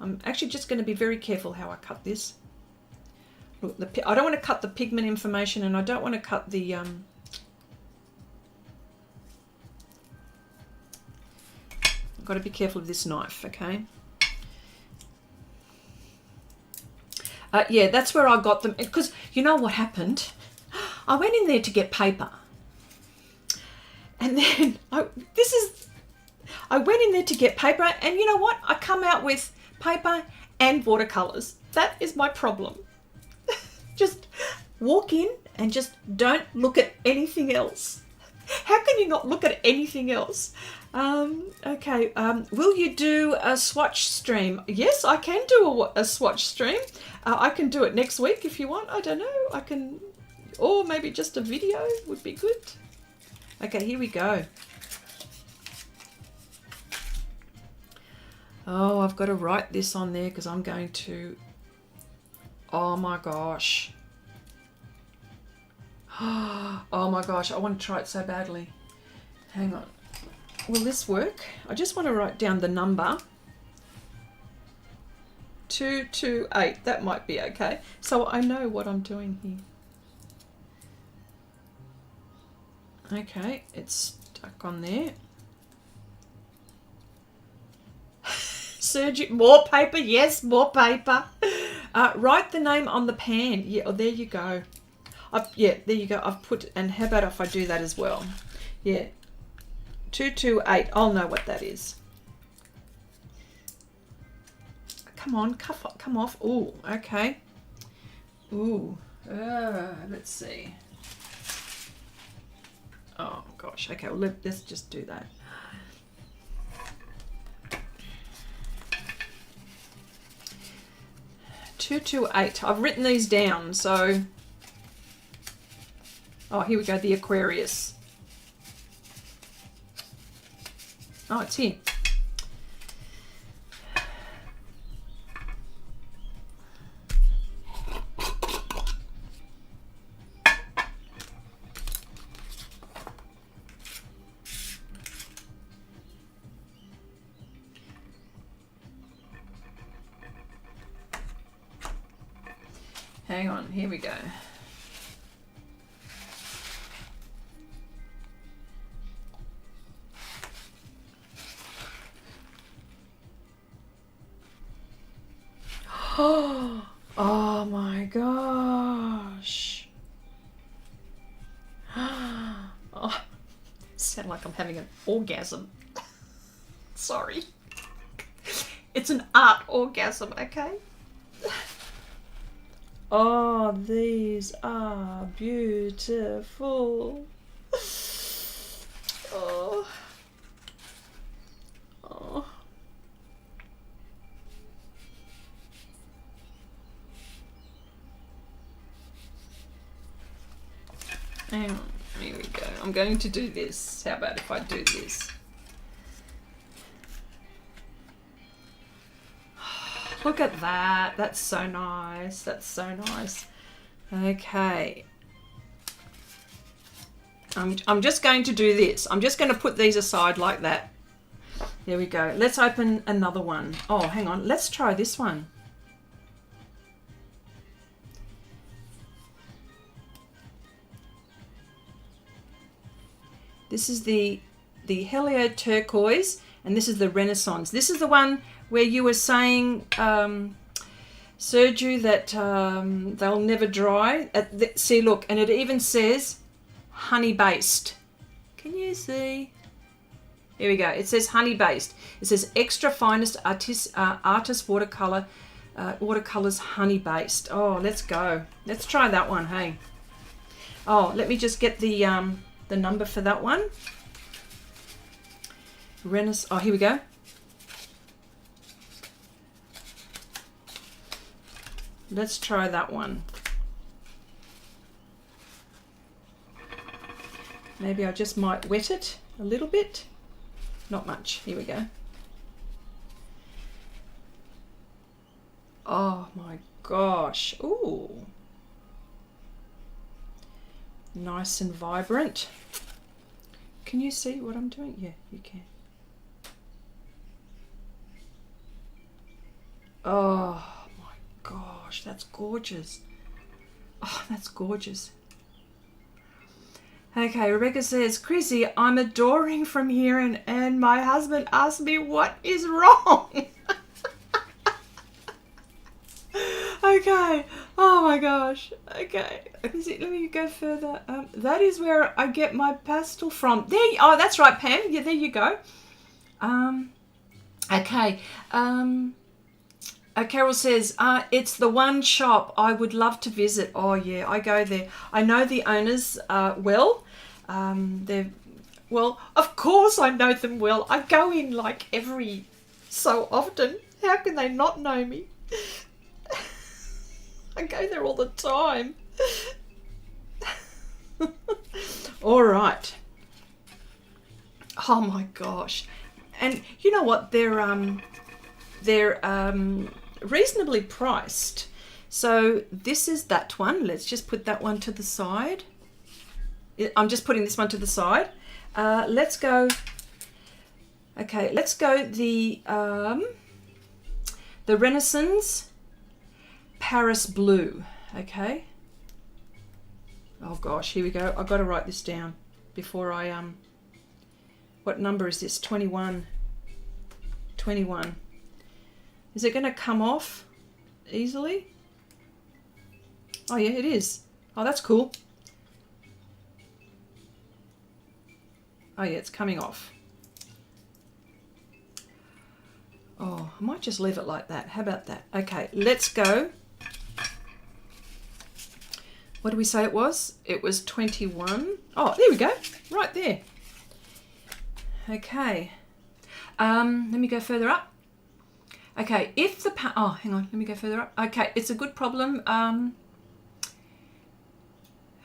I'm actually just going to be very careful how I cut this. Look, I don't want to cut the pigment information, and I don't want to cut the I've got to be careful of this knife, okay? Yeah, that's where I got them, because you know what happened? I went in there to get paper, and then I went in there to get paper, and you know what? I come out with paper and watercolors. That is my problem. Just walk in and just don't look at anything else. How can you not look at anything else? Okay, will you do a swatch stream? Yes, I can do a swatch stream. I can do it next week if you want. I don't know. I can, or maybe just a video would be good. Okay, here we go. Oh, I've got to write this on there because I'm going to, oh my gosh. Oh my gosh, I want to try it so badly. Hang on. Will this work? I just want to write down the number. 228. That might be okay. So I know what I'm doing here. Okay, it's stuck on there. Sergi, more paper. Yes, more paper. Write the name on the pan. Yeah, oh, there you go. Yeah, there you go. I've put, and how about if I do that as well? Yeah. 228. I'll know what that is. come on, come off. Ooh, okay. Ooh, let's see. Oh gosh, okay, well let's just do that. $228. I've written these down, so. Oh, here we go, the Aquarius. Oh, it's here. Hang on, here we go. Oh my gosh. Oh, sound like I'm having an orgasm. Sorry. It's an art orgasm, okay? Oh, these are beautiful. Oh. Oh. Hang on, here we go. I'm going to do this. How about if I do this? Look at that. That's so nice. That's so nice. Okay. I'm just going to do this. I'm just going to put these aside like that. There we go. Let's open another one. Oh, hang on. Let's try this one. This is the Helio Turquoise, and this is the Renaissance. This is the one where you were saying, Sergio, that they'll never dry. See, look, and it even says honey based. Can you see? Here we go. It says honey based. It says extra finest artist watercolor, watercolors honey based. Oh, let's go. Let's try that one. Hey. Oh, let me just get the number for that one. Renaissance. Oh, here we go. Let's try that one. Maybe I just might wet it a little bit. Not much. Here we go. Oh my gosh. Ooh. Nice and vibrant. Can you see what I'm doing? Yeah, you can. Oh my gosh, that's gorgeous. Oh, that's gorgeous. Okay, Rebecca says, Chrissy, I'm adoring from here, and my husband asked me what is wrong. Okay. Oh my gosh. Okay. Let me go further. That is where I get my pastel from. Oh, that's right, Pam. Yeah, there you go. Okay. Carol says, it's the one shop I would love to visit. Oh yeah, I go there. I know the owners well. Well, of course I know them well. I go in like every so often. How can they not know me? I go there all the time. All right. Oh my gosh. And you know what? They're reasonably priced. So this is that one. Let's just put that one to the side. I'm just putting this one to the side. Let's go. Okay, let's go the Renaissance Paris Blue. Okay. Oh gosh, here we go. I've got to write this down before I what number is this? 21. 21. Is it going to come off easily? Oh yeah, it is. Oh, that's cool. Oh yeah, it's coming off. Oh, I might just leave it like that. How about that? Okay, let's go. What did we say it was? It was 21. Oh, there we go. Right there. Okay. Let me go further up. Okay, if the... Oh, hang on. Let me go further up. Okay, it's a good problem.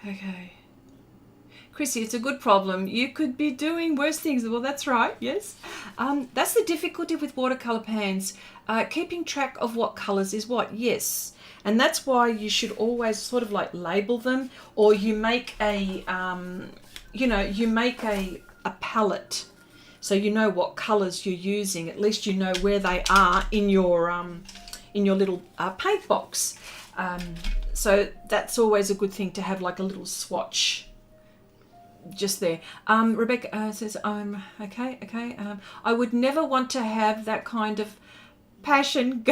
Okay. Chrissy, it's a good problem. You could be doing worse things. Well, that's right. Yes. That's the difficulty with watercolor pans. Keeping track of what colors is what. Yes. And that's why you should always sort of like label them, or you make a, you make a palette, so you know what colors you're using. At least you know where they are in your little paint box. So that's always a good thing to have, like a little swatch just there. Rebecca says, okay. I would never want to have that kind of passion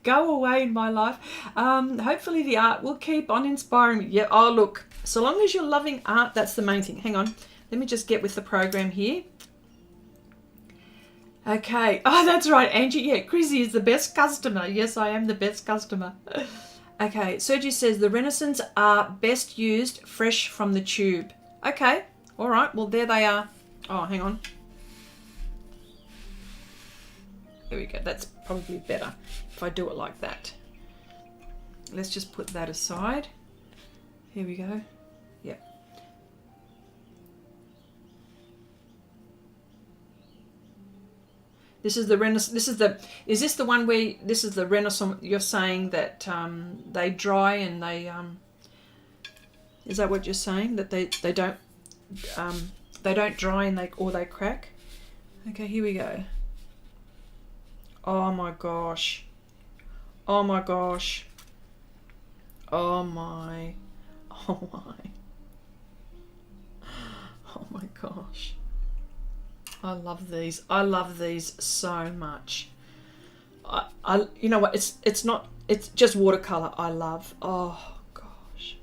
go away in my life. Hopefully the art will keep on inspiring me. Yeah, oh look, so long as you're loving art, that's the main thing. Hang on, let me just get with the program here. Okay, oh that's right, Angie. Yeah, Chrissy is the best customer. Yes, I am the best customer. Okay, Sergi says the Renaissance are best used fresh from the tube. Okay, all right, well there they are. Oh, hang on. There we go. That's probably better if I do it like that. Let's just put that aside. Here we go. Yep. This is the Renaissance. This is the. Is this the one where this is the Renaissance? You're saying that they dry and they. Is that what you're saying? That they don't dry and they crack? Okay, here we go. Oh my gosh. Oh my gosh. Oh my. Oh my. Oh my gosh. I love these. I love these so much. I you know what? It's not. It's just watercolor. I love. Oh gosh.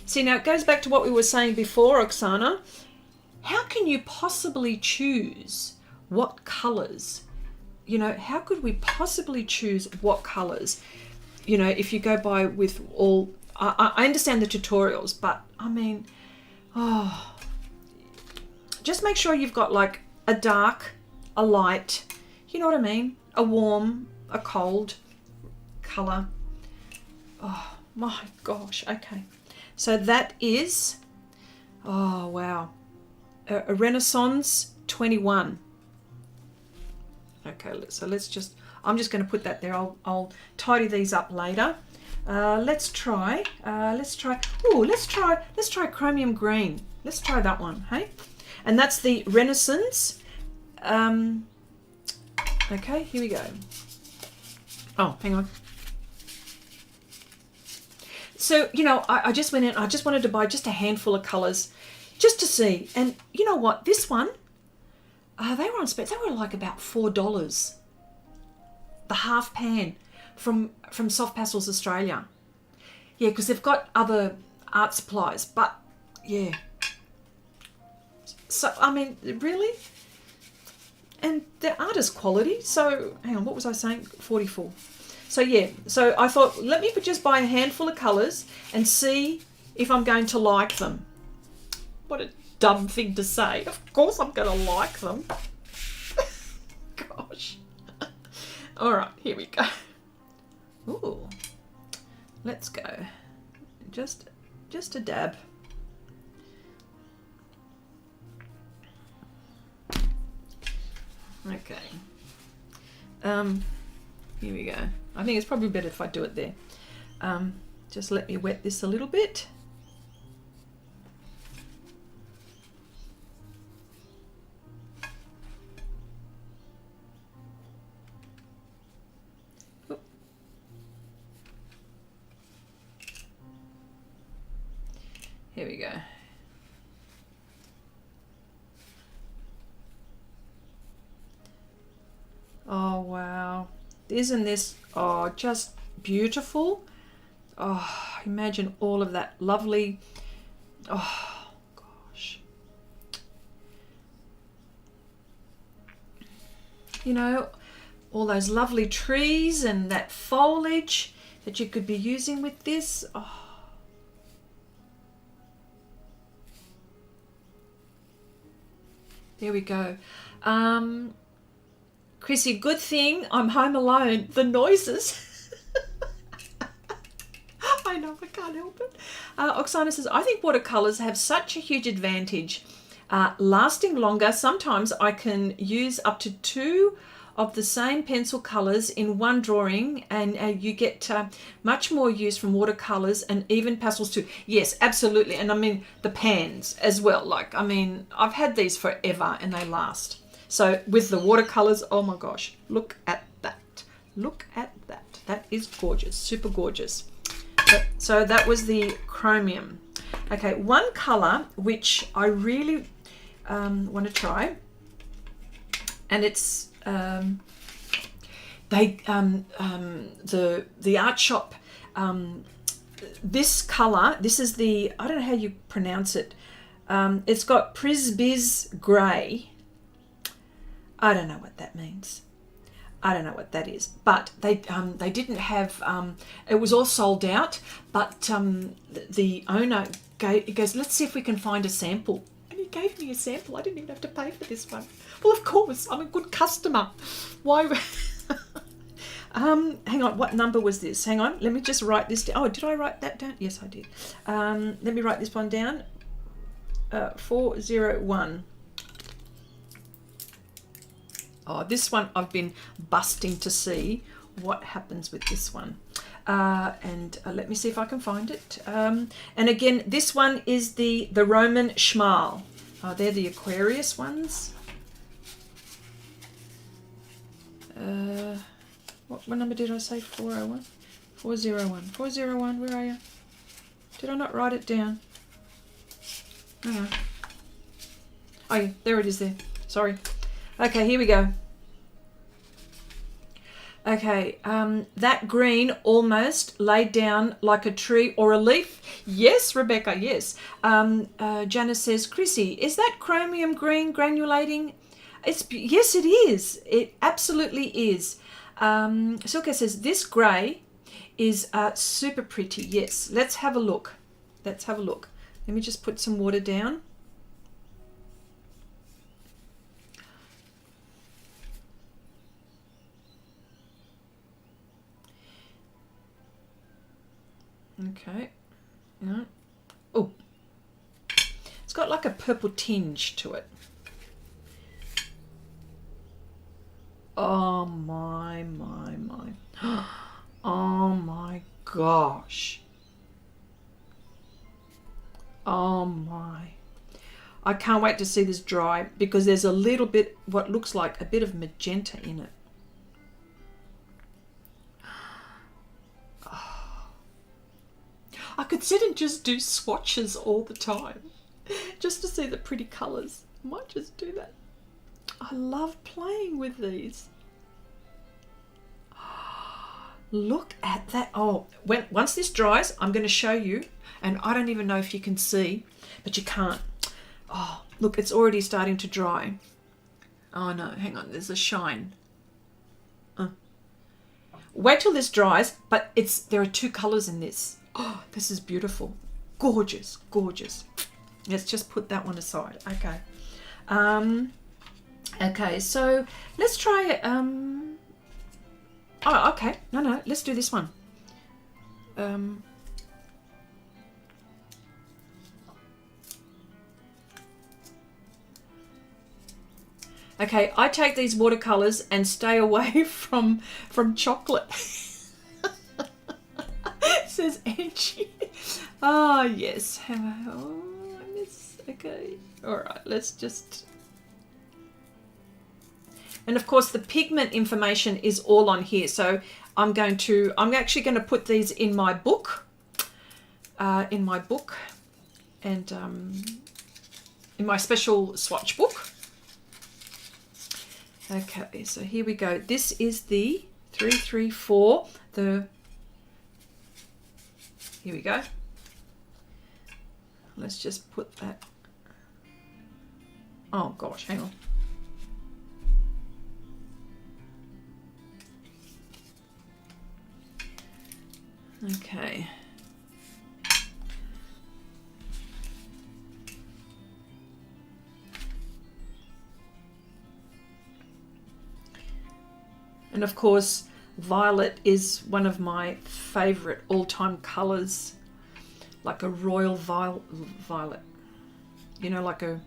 See, now it goes back to what we were saying before, Oksana. How can you possibly choose what colors? You know, how could we possibly choose what colors? You know, if you go by with all, I understand the tutorials, but I mean, oh, just make sure you've got like a dark, a light, you know what I mean? A warm, a cold color. Oh my gosh, okay. So that is, oh wow, a Renaissance 21. Okay, so let's just, I'm just going to put that there. I'll tidy these up later. Let's try Chromium Green. Let's try that one, hey? And that's the Renaissance. Okay, here we go. Oh, hang on. So, you know, I just went in, I just wanted to buy just a handful of colours just to see. And you know what? This one, they were on spec. They were like about $4. The half pan from Sofft Pastels Australia. Yeah, because they've got other art supplies. But, yeah. So, I mean, really? And the art is quality. So, hang on, what was I saying? 44. So yeah, so I thought, let me just buy a handful of colours and see if I'm going to like them. What a dumb thing to say. Of course I'm going to like them. Gosh. All right, here we go. Ooh, let's go. Just a dab. Okay. Here we go. I think it's probably better if I do it there. Just let me wet this a little bit. Oop. Here we go. Oh wow. Isn't this, oh, just beautiful? Oh, imagine all of that lovely Oh, gosh. You know, all those lovely trees and that foliage that you could be using with this. Oh. There we go. Chrissy, good thing I'm home alone. The noises. I know, I can't help it. Oksana says, I think watercolors have such a huge advantage. Lasting longer. Sometimes I can use up to 2 of the same pencil colors in one drawing, and you get much more use from watercolors and even pastels too. Yes, absolutely. And I mean the pans as well. Like, I mean, I've had these forever and they last. So with the watercolors, oh my gosh, look at that. Look at that. That is gorgeous, super gorgeous. So that was the chromium. Okay, one color which I really want to try, and it's the art shop. This color, this is the, I don't know how you pronounce it. It's got Prisbiz Grey. I don't know what that means. I don't know what that is, but they didn't have, it was all sold out, but the owner goes, let's see if we can find a sample. And he gave me a sample. I didn't even have to pay for this one. Well, of course, I'm a good customer. Why? Hang on, what number was this? Hang on, let me just write this down. Oh, did I write that down? Yes, I did. Let me write this one down. 401. Oh, this one I've been busting to see what happens with this one. And let me see if I can find it. And again, this one is the Roman Schmal. They're the Aquarius ones. What number did I say? 401? 401. 401, where are you? Did I not write it down? Hang on. Oh, yeah, there it is there. Sorry. Okay, here we go. Okay, that green almost laid down like a tree or a leaf. Yes, Rebecca, yes. Janice says, Chrissy, is that chromium green granulating? Yes, it is. It absolutely is. Silke says, this grey is super pretty. Yes, let's have a look. Let's have a look. Let me just put some water down. Okay. No. Oh, it's got like a purple tinge to it. Oh my. Oh my gosh. Oh my. I can't wait to see this dry because there's a little bit, what looks like a bit of magenta in it. I could sit and just do swatches all the time just to see the pretty colours. I might just do that. I love playing with these. Look at that. Oh, once this dries, I'm going to show you, and I don't even know if you can see, but you can't. Oh, look, it's already starting to dry. Oh no, hang on, there's a shine. Wait till this dries, but there are 2 colours in this. Oh, this is beautiful. Gorgeous, gorgeous. Let's just put that one aside. Okay. Okay, so let's try oh, okay. No, let's do this one. Okay, I take these watercolors and stay away from chocolate. Says Angie. Ah, yes. Oh, I miss. Okay. All right. Let's just. And of course, the pigment information is all on here. So I'm actually going to put these in my book. And in my special swatch book. Okay. So here we go. This is the 334. Here we go. let's just put that. Oh gosh, hang on. Okay. And of course, violet is one of my favorite all-time colors, like a royal violet. You know, like a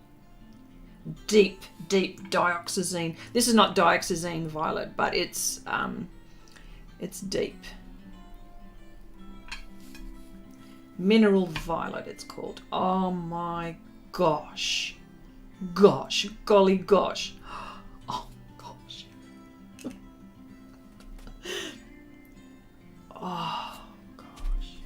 deep dioxazine. This is not dioxazine violet, but it's deep. Mineral violet, it's called. Oh my gosh. Gosh, golly gosh. Oh gosh. Oh gosh.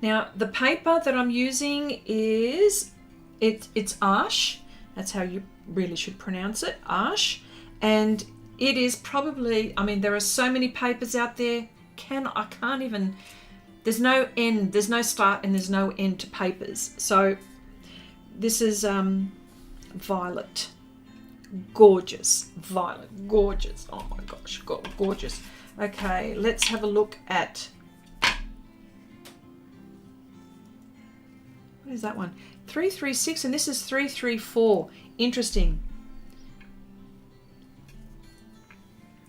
Now the paper that I'm using is it's Arche. That's how you really should pronounce it, Arche. And it is probably, I mean, there are so many papers out there. I can't even, there's no end, there's no start and there's no end to papers. So this is violet. Gorgeous. Violet. Gorgeous. Oh my gosh. Gorgeous. Okay, let's have a look at, what is that one? 336, and this is 334. Interesting.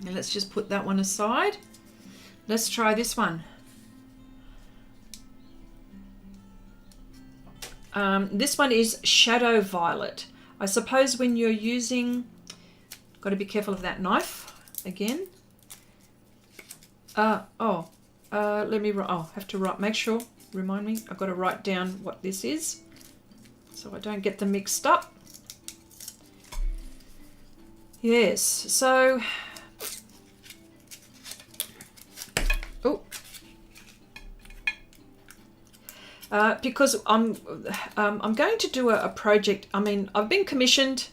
Now let's just put that one aside. Let's try this one. This one is Shadow Violet. I suppose when you're using, got to be careful of that knife again. Let me, have to make sure, remind me, I've got to write down what this is so I don't get them mixed up. Yes, so, because I'm going to do a project. I mean, I've been commissioned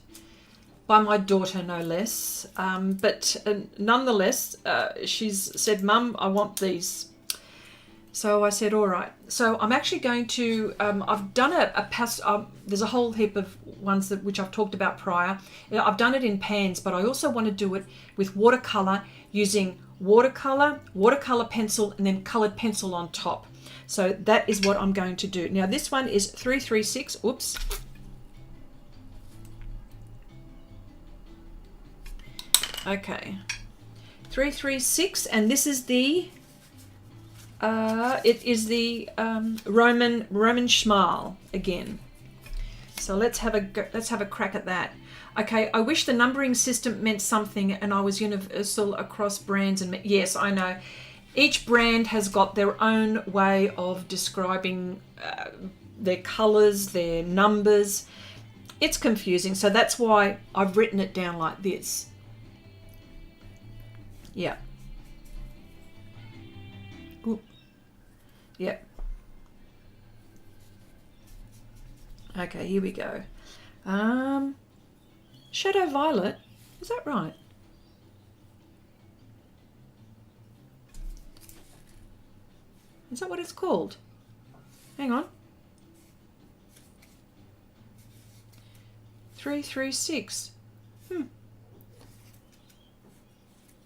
by my daughter, no less, but nonetheless, she's said, "Mum, I want these." So I said, all right. So I'm actually going to, I've done a pastel, there's a whole heap of ones which I've talked about prior. I've done it in pans, but I also want to do it with watercolor, using watercolor pencil, and then colored pencil on top. So that is what I'm going to do. Now this one is 336, oops. Okay, 336, and this is the, it is the Roman Schmal again. So let's have a crack at that. Okay, I wish the numbering system meant something and I was universal across brands and yes, I know. Each brand has got their own way of describing their colors, their numbers. It's confusing, so that's why I've written it down like this. Yeah. Ooh. Yep. Okay, here we go. Shadow Violet, is that right? Is that what it's called? Hang on. 336.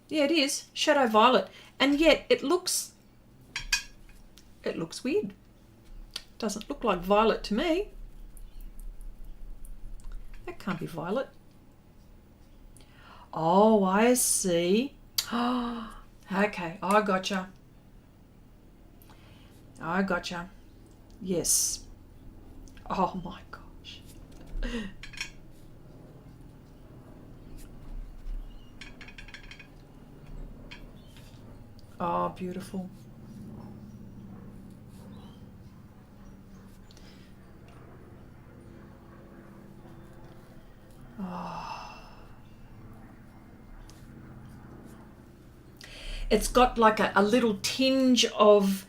Yeah, it is Shadow Violet, and yet it looks weird. Doesn't look like violet to me. That can't be violet. Oh, I see. Okay, I gotcha. I gotcha. Yes. Oh my gosh. Oh, beautiful. Oh. It's got like a little tinge of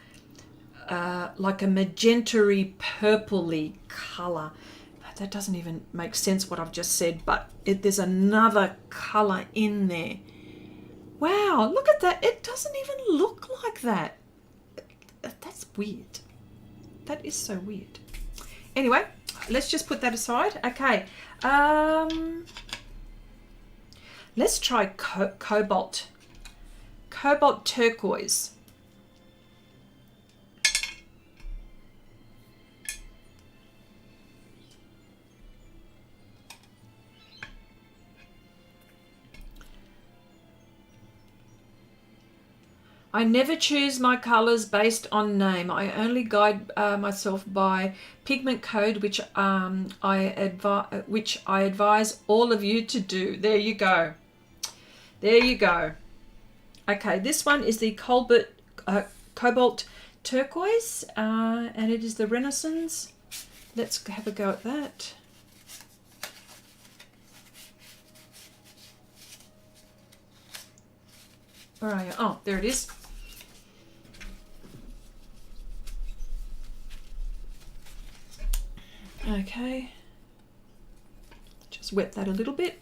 like a magenta-y, purpley colour. that doesn't even make sense what I've just said, but there's another colour in there. Wow, look at that. It doesn't even look like that. That's weird. That is so weird. Anyway, let's just put that aside. Okay. Let's try Cobalt. Cobalt Turquoise. I never choose my colors based on name. I only guide myself by pigment code, which I advise all of you to do. There you go. There you go. Okay, this one is the Colbert Cobalt Turquoise, and it is the Renaissance. Let's have a go at that. Where are you? Oh, there it is. Okay, just wet that a little bit.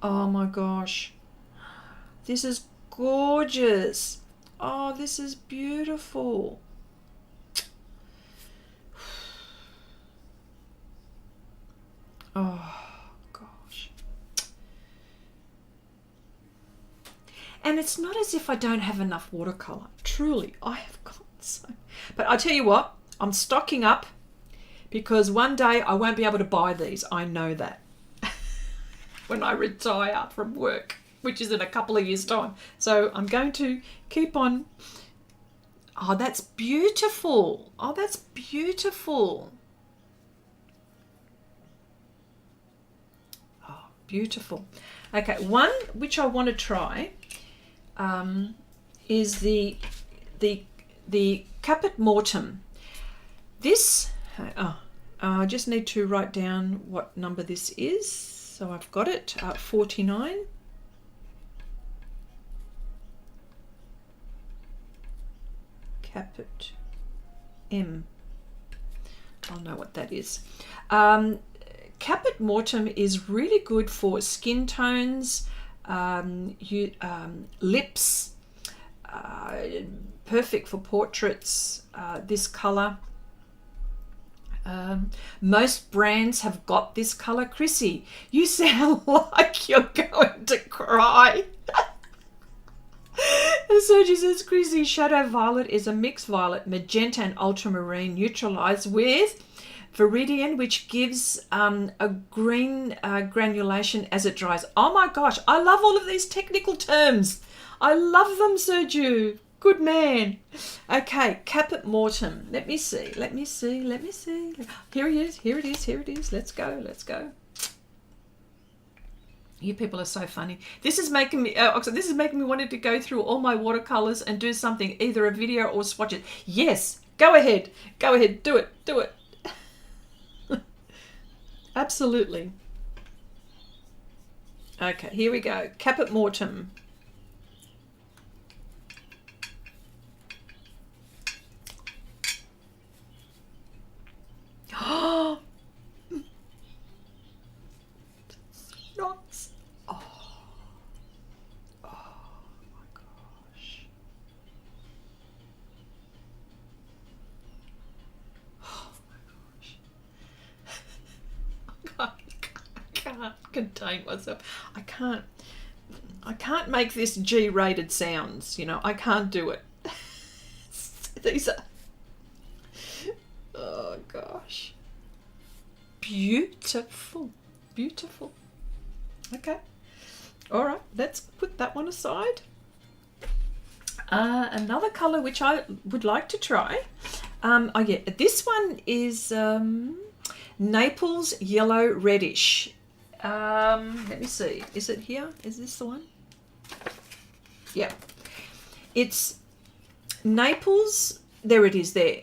Oh my gosh, this is gorgeous. Oh, this is beautiful. Oh gosh. And it's not as if I don't have enough watercolor. Truly, I have got so. But I tell you what, I'm stocking up because one day I won't be able to buy these. I know that. When I retire from work, which is in a couple of years' time. So I'm going to keep on. Oh, that's beautiful. Oh, that's beautiful. Oh, beautiful. Okay, one which I want to try is the Caput Mortem. This, I just need to write down what number this is. So I've got it, 49. Caput M. I'll know what that is. Caput Mortem is really good for skin tones, lips, perfect for portraits, this colour. Most brands have got this colour. Chrissy, you sound like you're going to cry. Sergi says, Chrissy, Shadow Violet is a mixed violet, magenta and ultramarine neutralised with Viridian, which gives a green granulation as it dries. Oh my gosh, I love all of these technical terms. I love them, Sergio. Good man. Okay, Caput Mortem. Let me see. Let me see. Let me see. Here it is. Here it is. Here it is. Let's go. Let's go. You people are so funny. This is making me. This is making me wanting to go through all my watercolors and do something, either a video or swatch it. Yes. Go ahead. Go ahead. Do it. Do it. Absolutely. Okay. Here we go. Caput Mortem. Oh, nice. Oh, my gosh. Oh my gosh. I can't contain myself. I can't make this G-rated sounds, you know. I can't do it. These are. Oh gosh. Beautiful. Beautiful. Okay. All right. Let's put that one aside. Another color which I would like to try. Oh yeah. This one is Naples Yellow Reddish. Let me see. Is it here? Is this the one? Yeah. It's Naples. There it is there.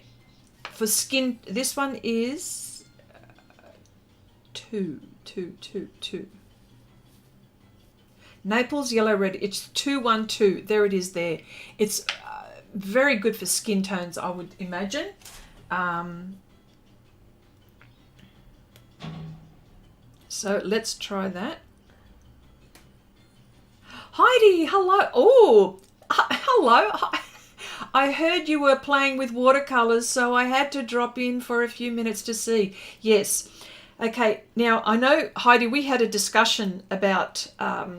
For skin, this one is 2. Naples Yellow Red. It's 212. There it is there. It's very good for skin tones, I would imagine. So let's try that. Heidi, hello. Oh, hello. I heard you were playing with watercolors, so I had to drop in for a few minutes to see. Yes. Okay, now I know, Heidi, we had a discussion about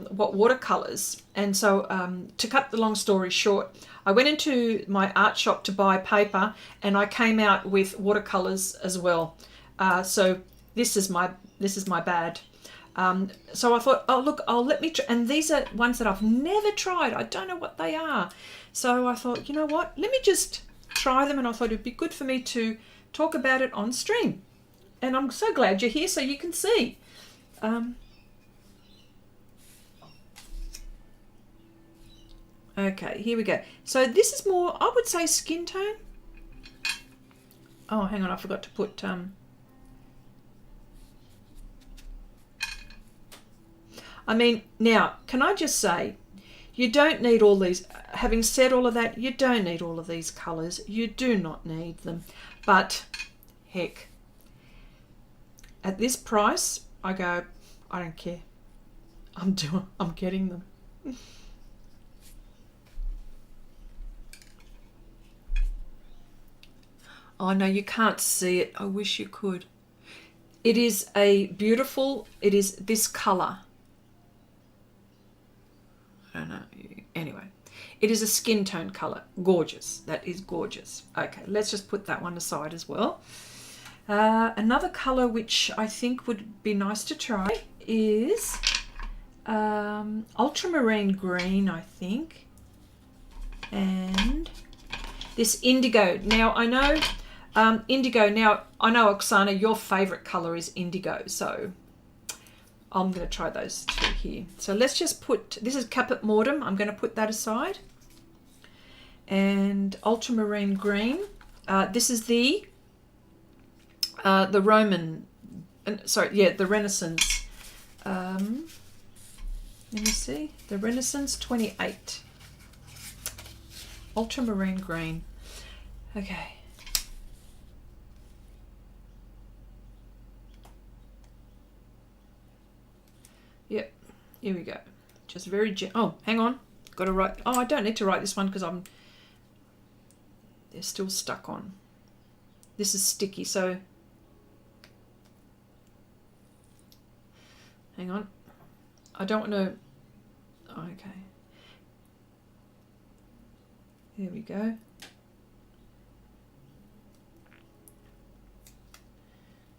what watercolors, and so to cut the long story short, I went into my art shop to buy paper, and I came out with watercolors as well. So this is my bad. So I thought, oh look, let me try, and these are ones that I've never tried. I don't know what they are. So I thought, you know what? Let me just try them, and I thought it'd be good for me to talk about it on stream. And I'm so glad you're here so you can see. Okay, here we go. So this is more, I would say, skin tone. Oh, hang on, I forgot to put... I mean, now, can I just say, you don't need all these, having said all of that, you don't need all of these colours. You do not need them. But, heck, at this price, I go, I don't care. I'm getting them. Oh no, you can't see it. I wish you could. It is a beautiful, it is this colour. I don't know. Anyway, it is a skin tone colour. Gorgeous. That is gorgeous. Okay, let's just put that one aside as well. Another colour which I think would be nice to try is Ultramarine Green, I think. And this indigo. Now, I know indigo. Now, I know, Oksana, your favourite colour is indigo. So I'm going to try those two here. So let's just put, this is Caput Mortem. I'm going to put that aside. And Ultramarine Green. This is the Roman, sorry, yeah, the Renaissance. Let me see, the Renaissance 28. Ultramarine Green. Okay. Yep, here we go. Just very, oh, hang on. Got to write, oh, I don't need to write this one because they're still stuck on. This is sticky, so hang on. I don't want to, oh, okay. There we go.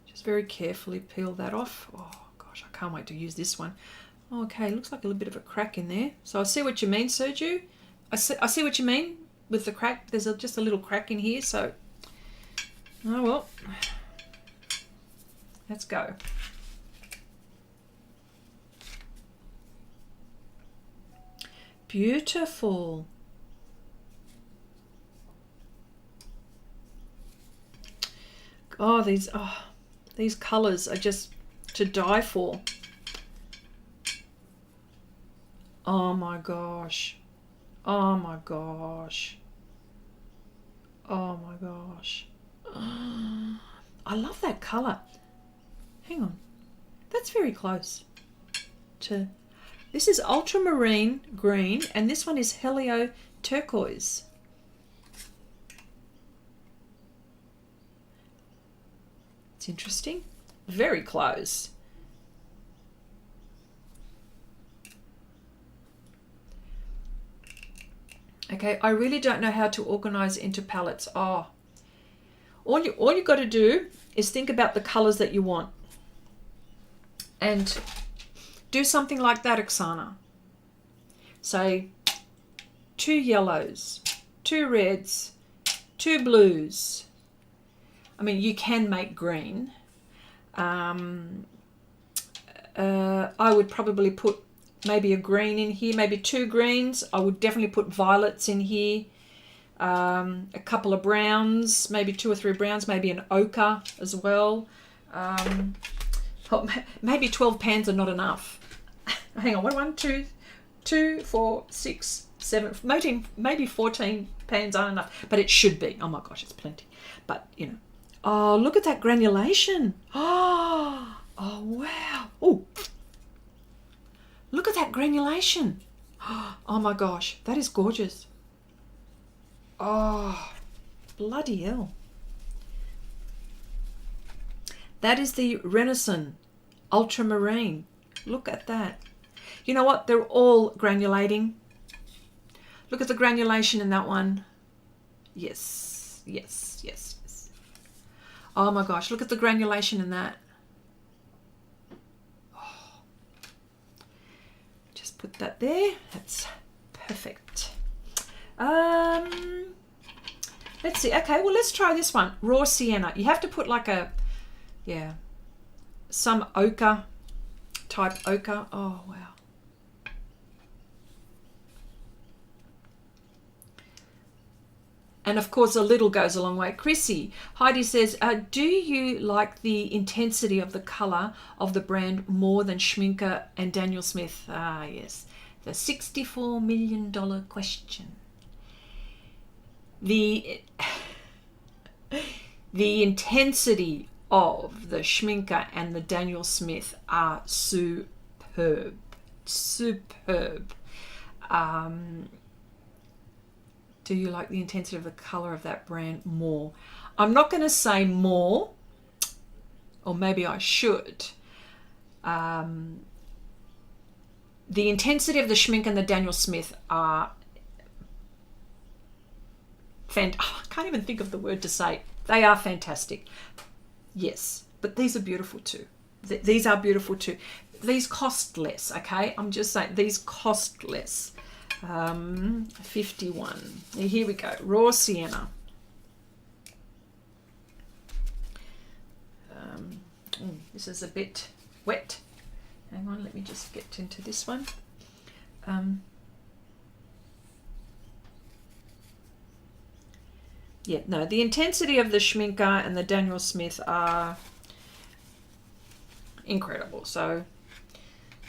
Just very carefully peel that off. Oh gosh, I can't wait to use this one. Oh, okay, looks like a little bit of a crack in there. So I see what you mean, Sergio. I see what you mean with the crack. There's just a little crack in here, so oh well. Let's go. Beautiful. Oh, these colours are just to die for. Oh my gosh. Oh my gosh. Oh my gosh. I love that colour. Hang on. That's very close to... This is Ultramarine Green, and this one is Helio Turquoise. It's interesting. Very close. Okay, I really don't know how to organize into palettes. Oh, all you got to do is think about the colors that you want and do something like that, Oksana. Say 2 yellows, 2 reds, 2 blues. I mean, you can make green. I would probably put maybe a green in here, maybe 2 greens. I would definitely put violets in here. A couple of browns, maybe 2 or 3 browns, maybe an ochre as well. Maybe 12 pans are not enough. Hang on, 1, 2, 2, 4, 6, 7, maybe 14 pans aren't enough, but it should be. Oh my gosh, it's plenty. But, you know. Oh, look at that granulation. Oh, oh wow. Oh, look at that granulation. Oh my gosh, that is gorgeous. Oh, bloody hell. That is the Renaissance Ultramarine. Look at that. You know what? They're all granulating. Look at the granulation in that one. Yes, yes, yes, yes. Oh my gosh, look at the granulation in that. Oh. Just put that there. That's perfect. Let's see. Okay, well, let's try this one. Raw Sienna. You have to put like a, yeah, some ochre, type ochre. Oh, wow. And of course, a little goes a long way. Chrissy, Heidi says, do you like the intensity of the color of the brand more than Schminker and Daniel Smith? Ah, yes. The $64 million question. The intensity of the Schminker and the Daniel Smith are superb. Superb. Do you like the intensity of the color of that brand more? I'm not going to say more, or maybe I should. The intensity of the Schmink and the Daniel Smith are I can't even think of the word to say. They are fantastic. Yes, but these are beautiful too. These are beautiful too. These cost less, okay? I'm just saying these cost less. 51. Here we go. Raw Sienna. This is a bit wet. Hang on, let me just get into this one. Yeah, no, the intensity of the Schminker and the Daniel Smith are incredible. So,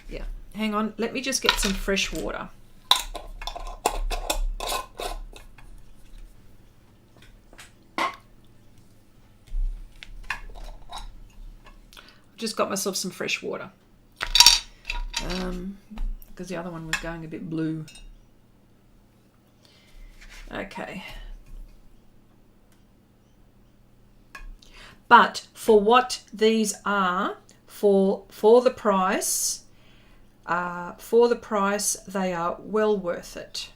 yeah. Hang on, let me just get some fresh water. Just got myself some fresh water because the other one was going a bit blue. Okay. But for what these are, for the price, they are well worth it.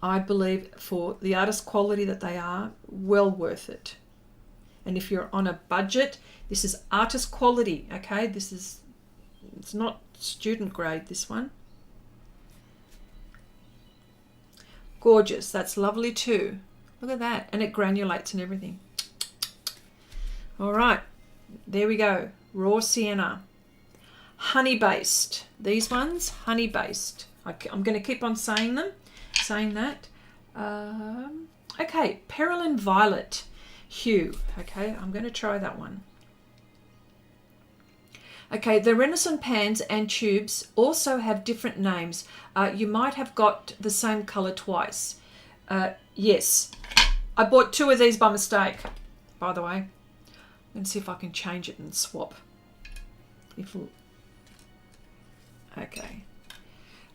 I believe for the artist quality that they are, well worth it. And if you're on a budget, this is artist quality, okay? It's not student grade, this one. Gorgeous, that's lovely too. Look at that, and it granulates and everything. All right, there we go. Raw Sienna. Honey based. These ones, honey based. I'm going to keep on saying that. Okay, Perillin Violet Hue. Okay, I'm going to try that one. Okay, the Renaissance pans and tubes also have different names. You might have got the same color twice. Yes, I bought 2 of these by mistake, by the way. I'm going to see if I can change it and swap. Okay.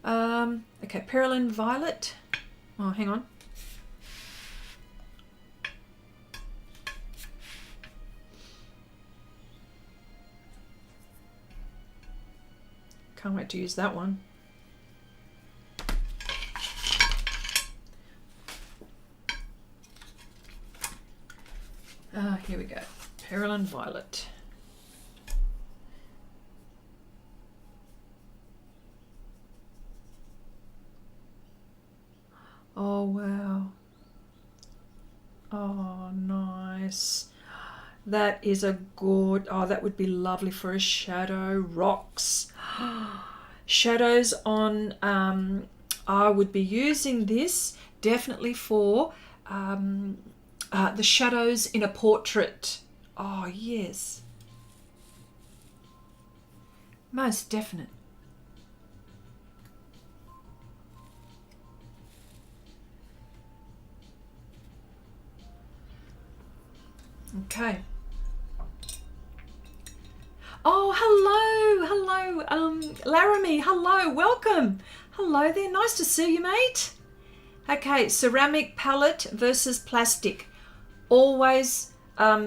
Okay, Perillin Violet. Oh, hang on. Can't wait to use that one. Here we go. Perillin Violet. Oh, wow. Oh, nice. That is a good, oh, that would be lovely for a shadow. Rocks. Shadows on, I would be using this definitely for the shadows in a portrait. Oh, yes. Most definite. Okay. Oh, hello, Laramie, hello, welcome. Hello there, nice to see you, mate. Okay, ceramic palette versus plastic. Always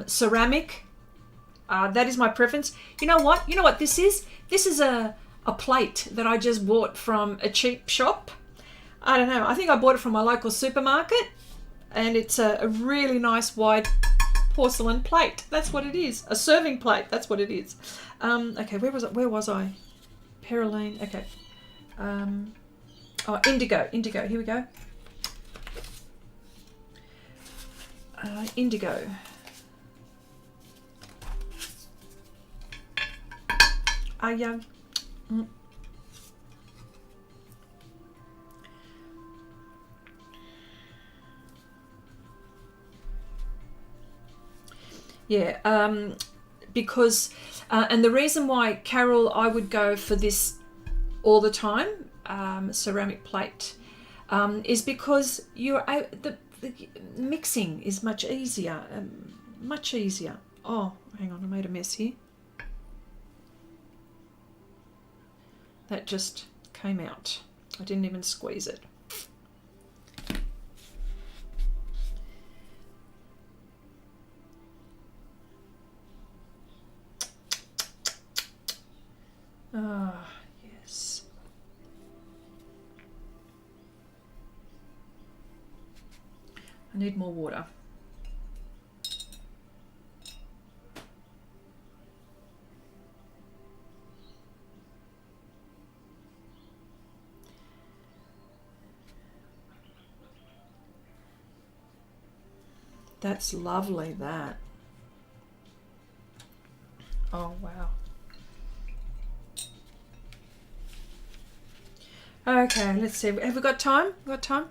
ceramic. That is my preference. You know what? You know what this is? This is a plate that I just bought from a cheap shop. I don't know. I think I bought it from my local supermarket. And it's a really nice wide porcelain plate. That's what it is. A serving plate. That's what it is. Okay, where was it? Where was I? Perillin. Okay. Oh, indigo. Indigo. Here we go. Indigo. Yeah. Yeah, because, and the reason why, Carol, I would go for this all the time, ceramic plate, is because the mixing is much easier, much easier. Oh, hang on, I made a mess here. That just came out. I didn't even squeeze it. Ah, yes. I need more water. That's lovely, that. Oh, wow. Okay, let's see. Have we got time? We got time?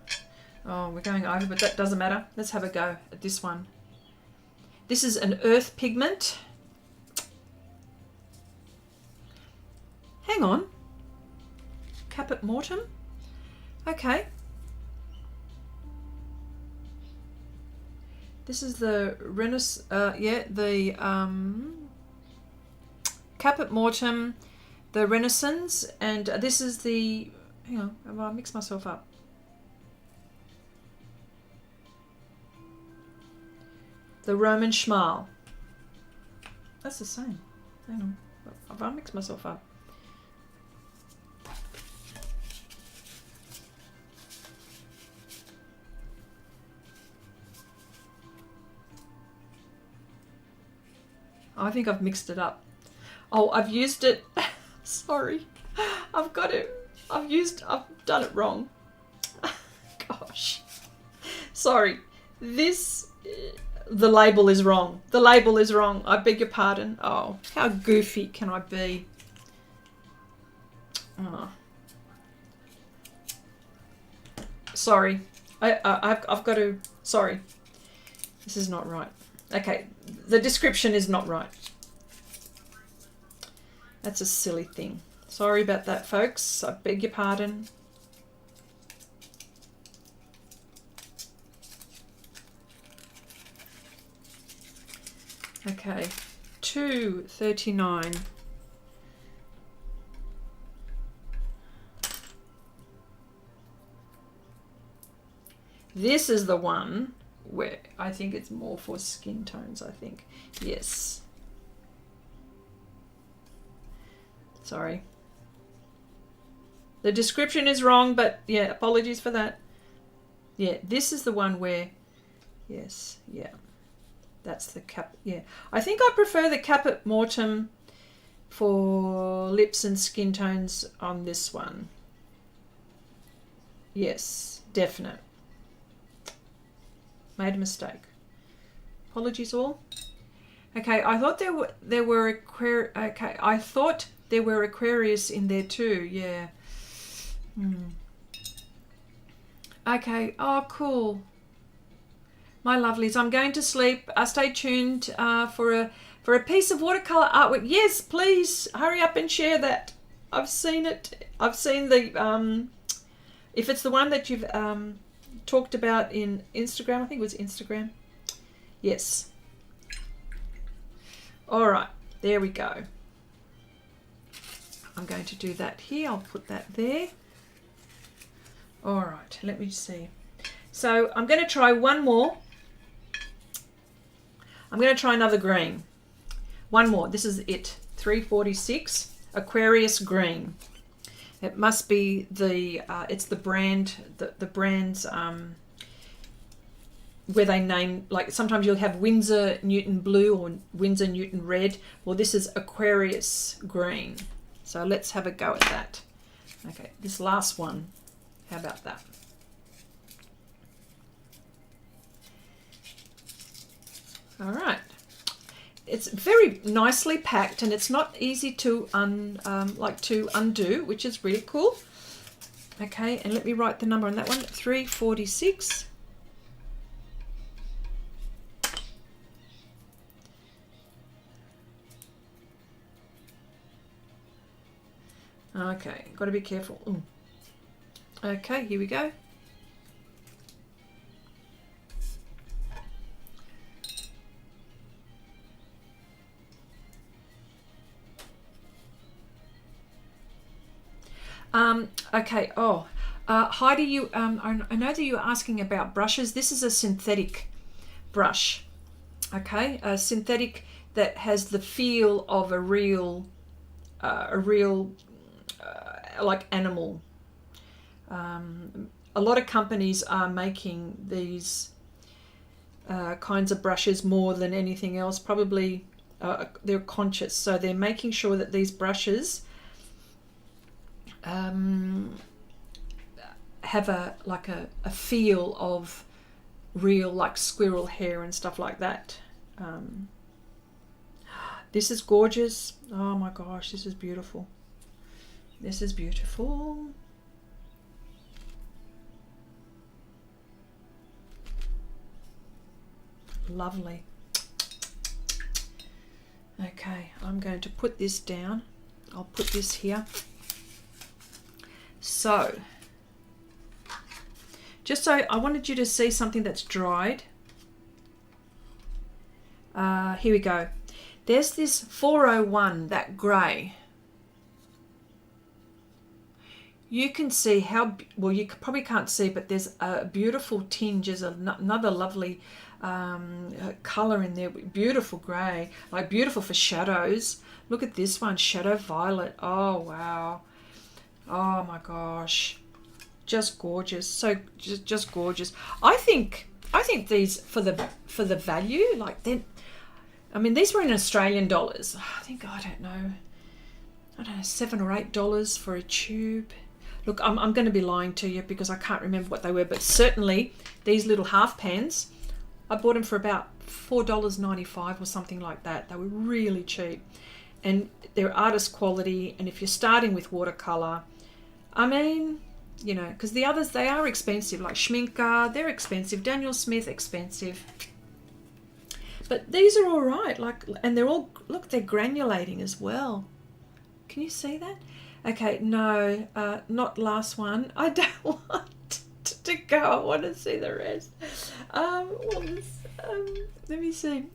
Oh, we're going over, but that doesn't matter. Let's have a go at this one. This is an earth pigment. Hang on. Caput mortem. Okay. This is the Caput mortem, the Renaissance, and this is the, hang on, I mixed myself up. The Roman Schmal. That's the same. Hang on, I mixed myself up. I think I've mixed it up. Oh, I've used it. Sorry. I've done it wrong. Gosh. Sorry. The label is wrong. The label is wrong. I beg your pardon. Oh, how goofy can I be? Oh. Sorry. I've got to, sorry. This is not right. Okay, the description is not right. That's a silly thing. Sorry about that, folks. I beg your pardon. Okay, 239. This is the one where I think it's more for skin tones, I think. Yes. Sorry. The description is wrong, but yeah, apologies for that. Yeah, this is the one where, yes, yeah. That's the cap, yeah. I think I prefer the Caput mortem for lips and skin tones on this one. Yes, definite. Made a mistake. Apologies all. Okay, I thought there were I thought there were Aquarius in there too. Yeah. Okay. Oh, cool. My lovelies, I'm going to sleep. Stay tuned for a piece of watercolor artwork. Yes, please hurry up and share that. I've seen it. I've seen the if it's the one that you've talked about in Instagram. I think it was Instagram. Yes. All right, there we go. I'm going to do that here. I'll put that there. All right, let me see. So I'm going to try one more. I'm going to try another green. One more. This is it. 346 Aquarius Green. It must be the it's the brand, the brand's where they name, like sometimes you'll have Winsor Newton Blue or Winsor Newton Red. Well, this is Aquarius Green. So let's have a go at that. Okay, this last one. How about that? All right. It's very nicely packed and it's not easy to undo, which is really cool. Okay, and let me write the number on that one. 346. Okay, got to be careful. Ooh. Okay, here we go. Okay. Oh, Heidi, you I know that you're asking about brushes. This is a synthetic brush. Okay, a synthetic that has the feel of a real like animal. A lot of companies are making these kinds of brushes more than anything else. Probably they're conscious, so they're making sure that these brushes have a feel of real, like squirrel hair and stuff like that. This is gorgeous. Oh my gosh, this is beautiful. This is beautiful. Lovely. Okay, I'm going to put this down. I'll put this here. So, just so I wanted you to see something that's dried. Here we go. There's this 401, that grey. You can see how, well, you probably can't see, but there's a beautiful tinge. There's another lovely colour in there. Beautiful grey, like beautiful for shadows. Look at this one, Shadow Violet. Oh, wow. Oh my gosh, just gorgeous. So just gorgeous. I think these for the value, like then, I mean, these were in Australian dollars. I think, I don't know, $7 or $8 for a tube. Look, I'm going to be lying to you because I can't remember what they were, but certainly these little half pans, I bought them for about $4.95 or something like that. They were really cheap, and they're artist quality. And if you're starting with watercolor, I mean, you know, because the others, they are expensive, like Schminker, they're expensive. Daniel Smith, expensive. But these are all right, like, and they're all, look, they're granulating as well. Can you see that? Okay, no, not last one. I don't want to go. I want to see the rest. Let me see.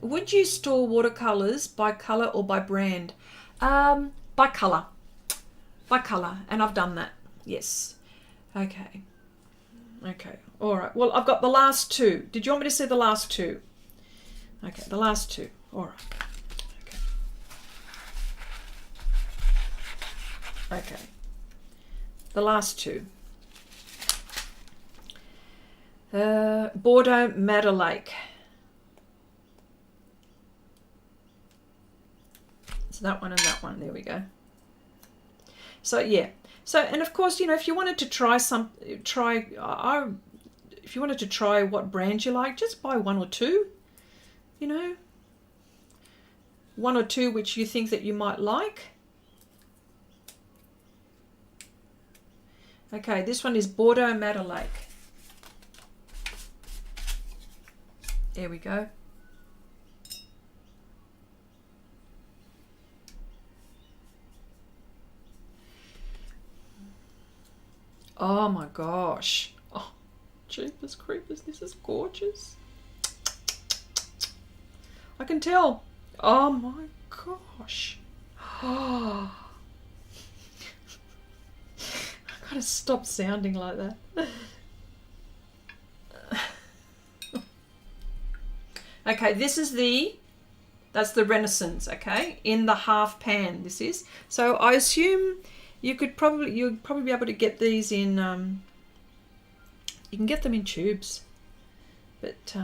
Would you store watercolors by color or by brand? By color. By color, and I've done that. Yes. Okay. Okay. All right. Well, I've got the last two. Did you want me to see the last two? Okay, the last two. All right. Okay. The last two. Bordeaux Madder Lake. So that one and that one. There we go. So yeah. So, and of course, you know, if you wanted to try if you wanted to try what brand you like, just buy one or two. You know, one or two which you think that you might like. Okay, this one is Bordeaux Madder Lake. There we go. Oh my gosh. Oh, jeepers creepers, this is gorgeous. I can tell. Oh my gosh. Oh. I gotta stop sounding like that. Okay, this is that's the Renaissance, okay, in the half pan this is. So I assume you'd probably be able to get these in, you can get them in tubes, but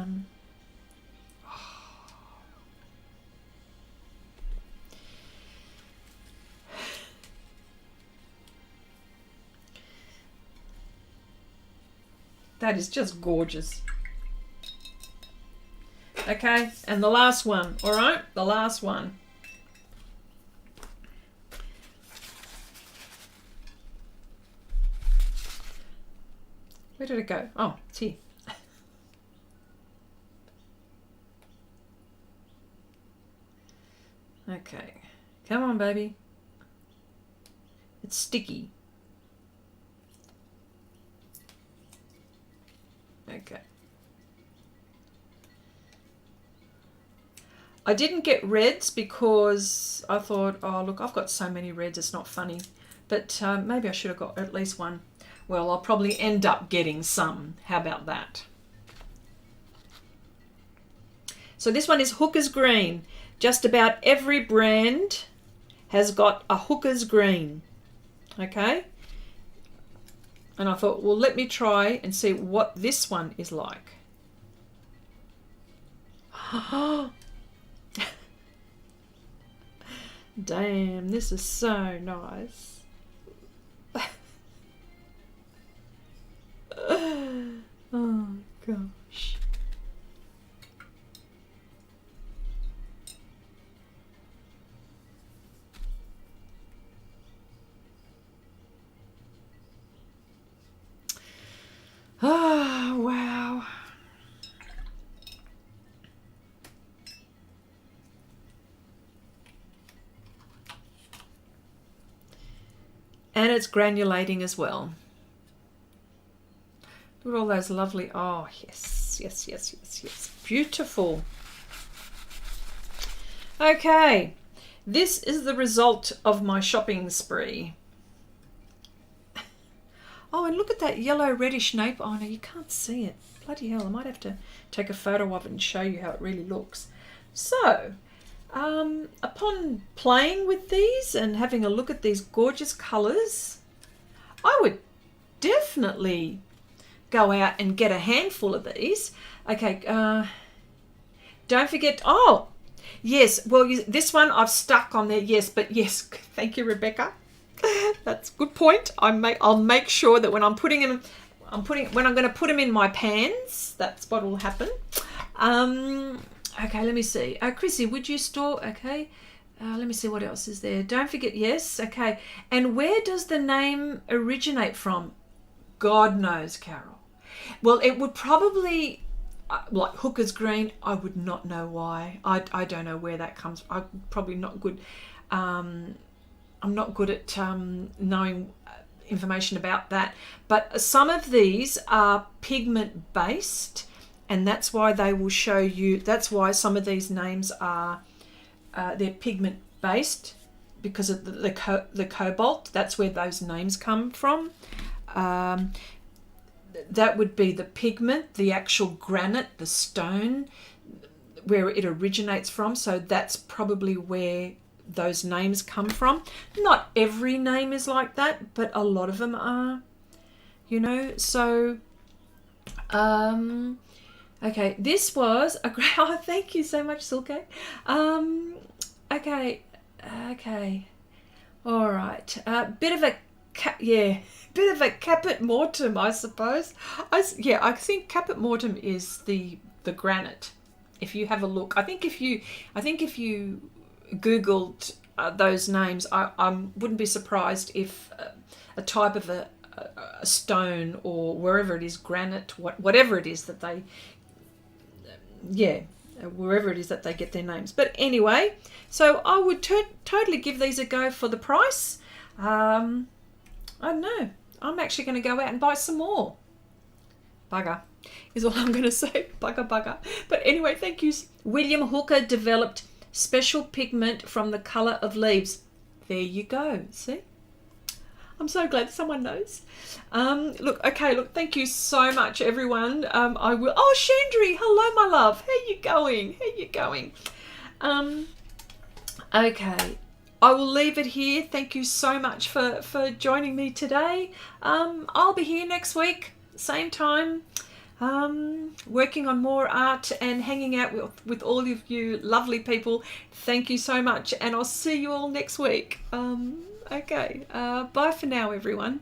that is just gorgeous. Okay, and the last one, all right? The last one. Where did it go? Oh, it's here. Okay, come on, baby. It's sticky. Okay. I didn't get reds because I thought, oh look, I've got so many reds, it's not funny. But maybe I should have got at least one. Well, I'll probably end up getting some. How about that? So this one is Hooker's Green. Just about every brand has got a Hooker's Green. Okay? And I thought, well, let me try and see what this one is like. Damn, this is so nice. Oh gosh. Oh wow. And it's granulating as well. Look at all those lovely, oh yes, yes, yes, yes, yes. Beautiful. Okay, this is the result of my shopping spree. Oh, and look at that yellow reddish nape. Oh no, you can't see it. Bloody hell, I might have to take a photo of it and show you how it really looks. So, upon playing with these and having a look at these gorgeous colours, I would definitely go out and get a handful of these. Okay, don't forget, oh, yes, well, this one I've stuck on there, yes, but yes, thank you, Rebecca. That's a good point. I'll make sure that when I'm putting them, when I'm going to put them in my pans, that's what will happen. Okay, let me see. Chrissy, would you store? Okay, let me see what else is there. Don't forget, yes. Okay, and where does the name originate from? God knows, Carol. Well, it would probably, like Hooker's Green, I would not know why. I don't know where that comes from. I'm probably not good. I'm not good at knowing information about that. But some of these are pigment based, and that's why they will show you. That's why some of these names are they're pigment based, because of the cobalt. That's where those names come from. That would be the pigment, the actual granite, the stone, where it originates from. So that's probably where those names come from. Not every name is like that, but a lot of them are, you know. So okay, this was a great, oh, thank you so much, Silke. Okay, all right, bit of a caput mortem, I suppose. I think caput mortem is the granite. If you have a look, I think if you Googled those names, I wouldn't be surprised if a type of a stone, or wherever it is, granite, whatever it is that they, wherever it is that they get their names. But anyway, so I would totally give these a go for the price. I don't know. I'm actually going to go out and buy some more. Bugger is all I'm going to say. Bugger. But anyway, thank you. William Hooker developed special pigment from the color of leaves. There you go. See? I'm so glad someone knows. Look, thank you so much, everyone. I will. Oh, Chandri, hello, my love. How you going? How you going? Okay, I will leave it here. Thank you so much for joining me today. I'll be here next week, same time, working on more art and hanging out with all of you lovely people. Thank you so much, and I'll see you all next week. Okay, bye for now, everyone.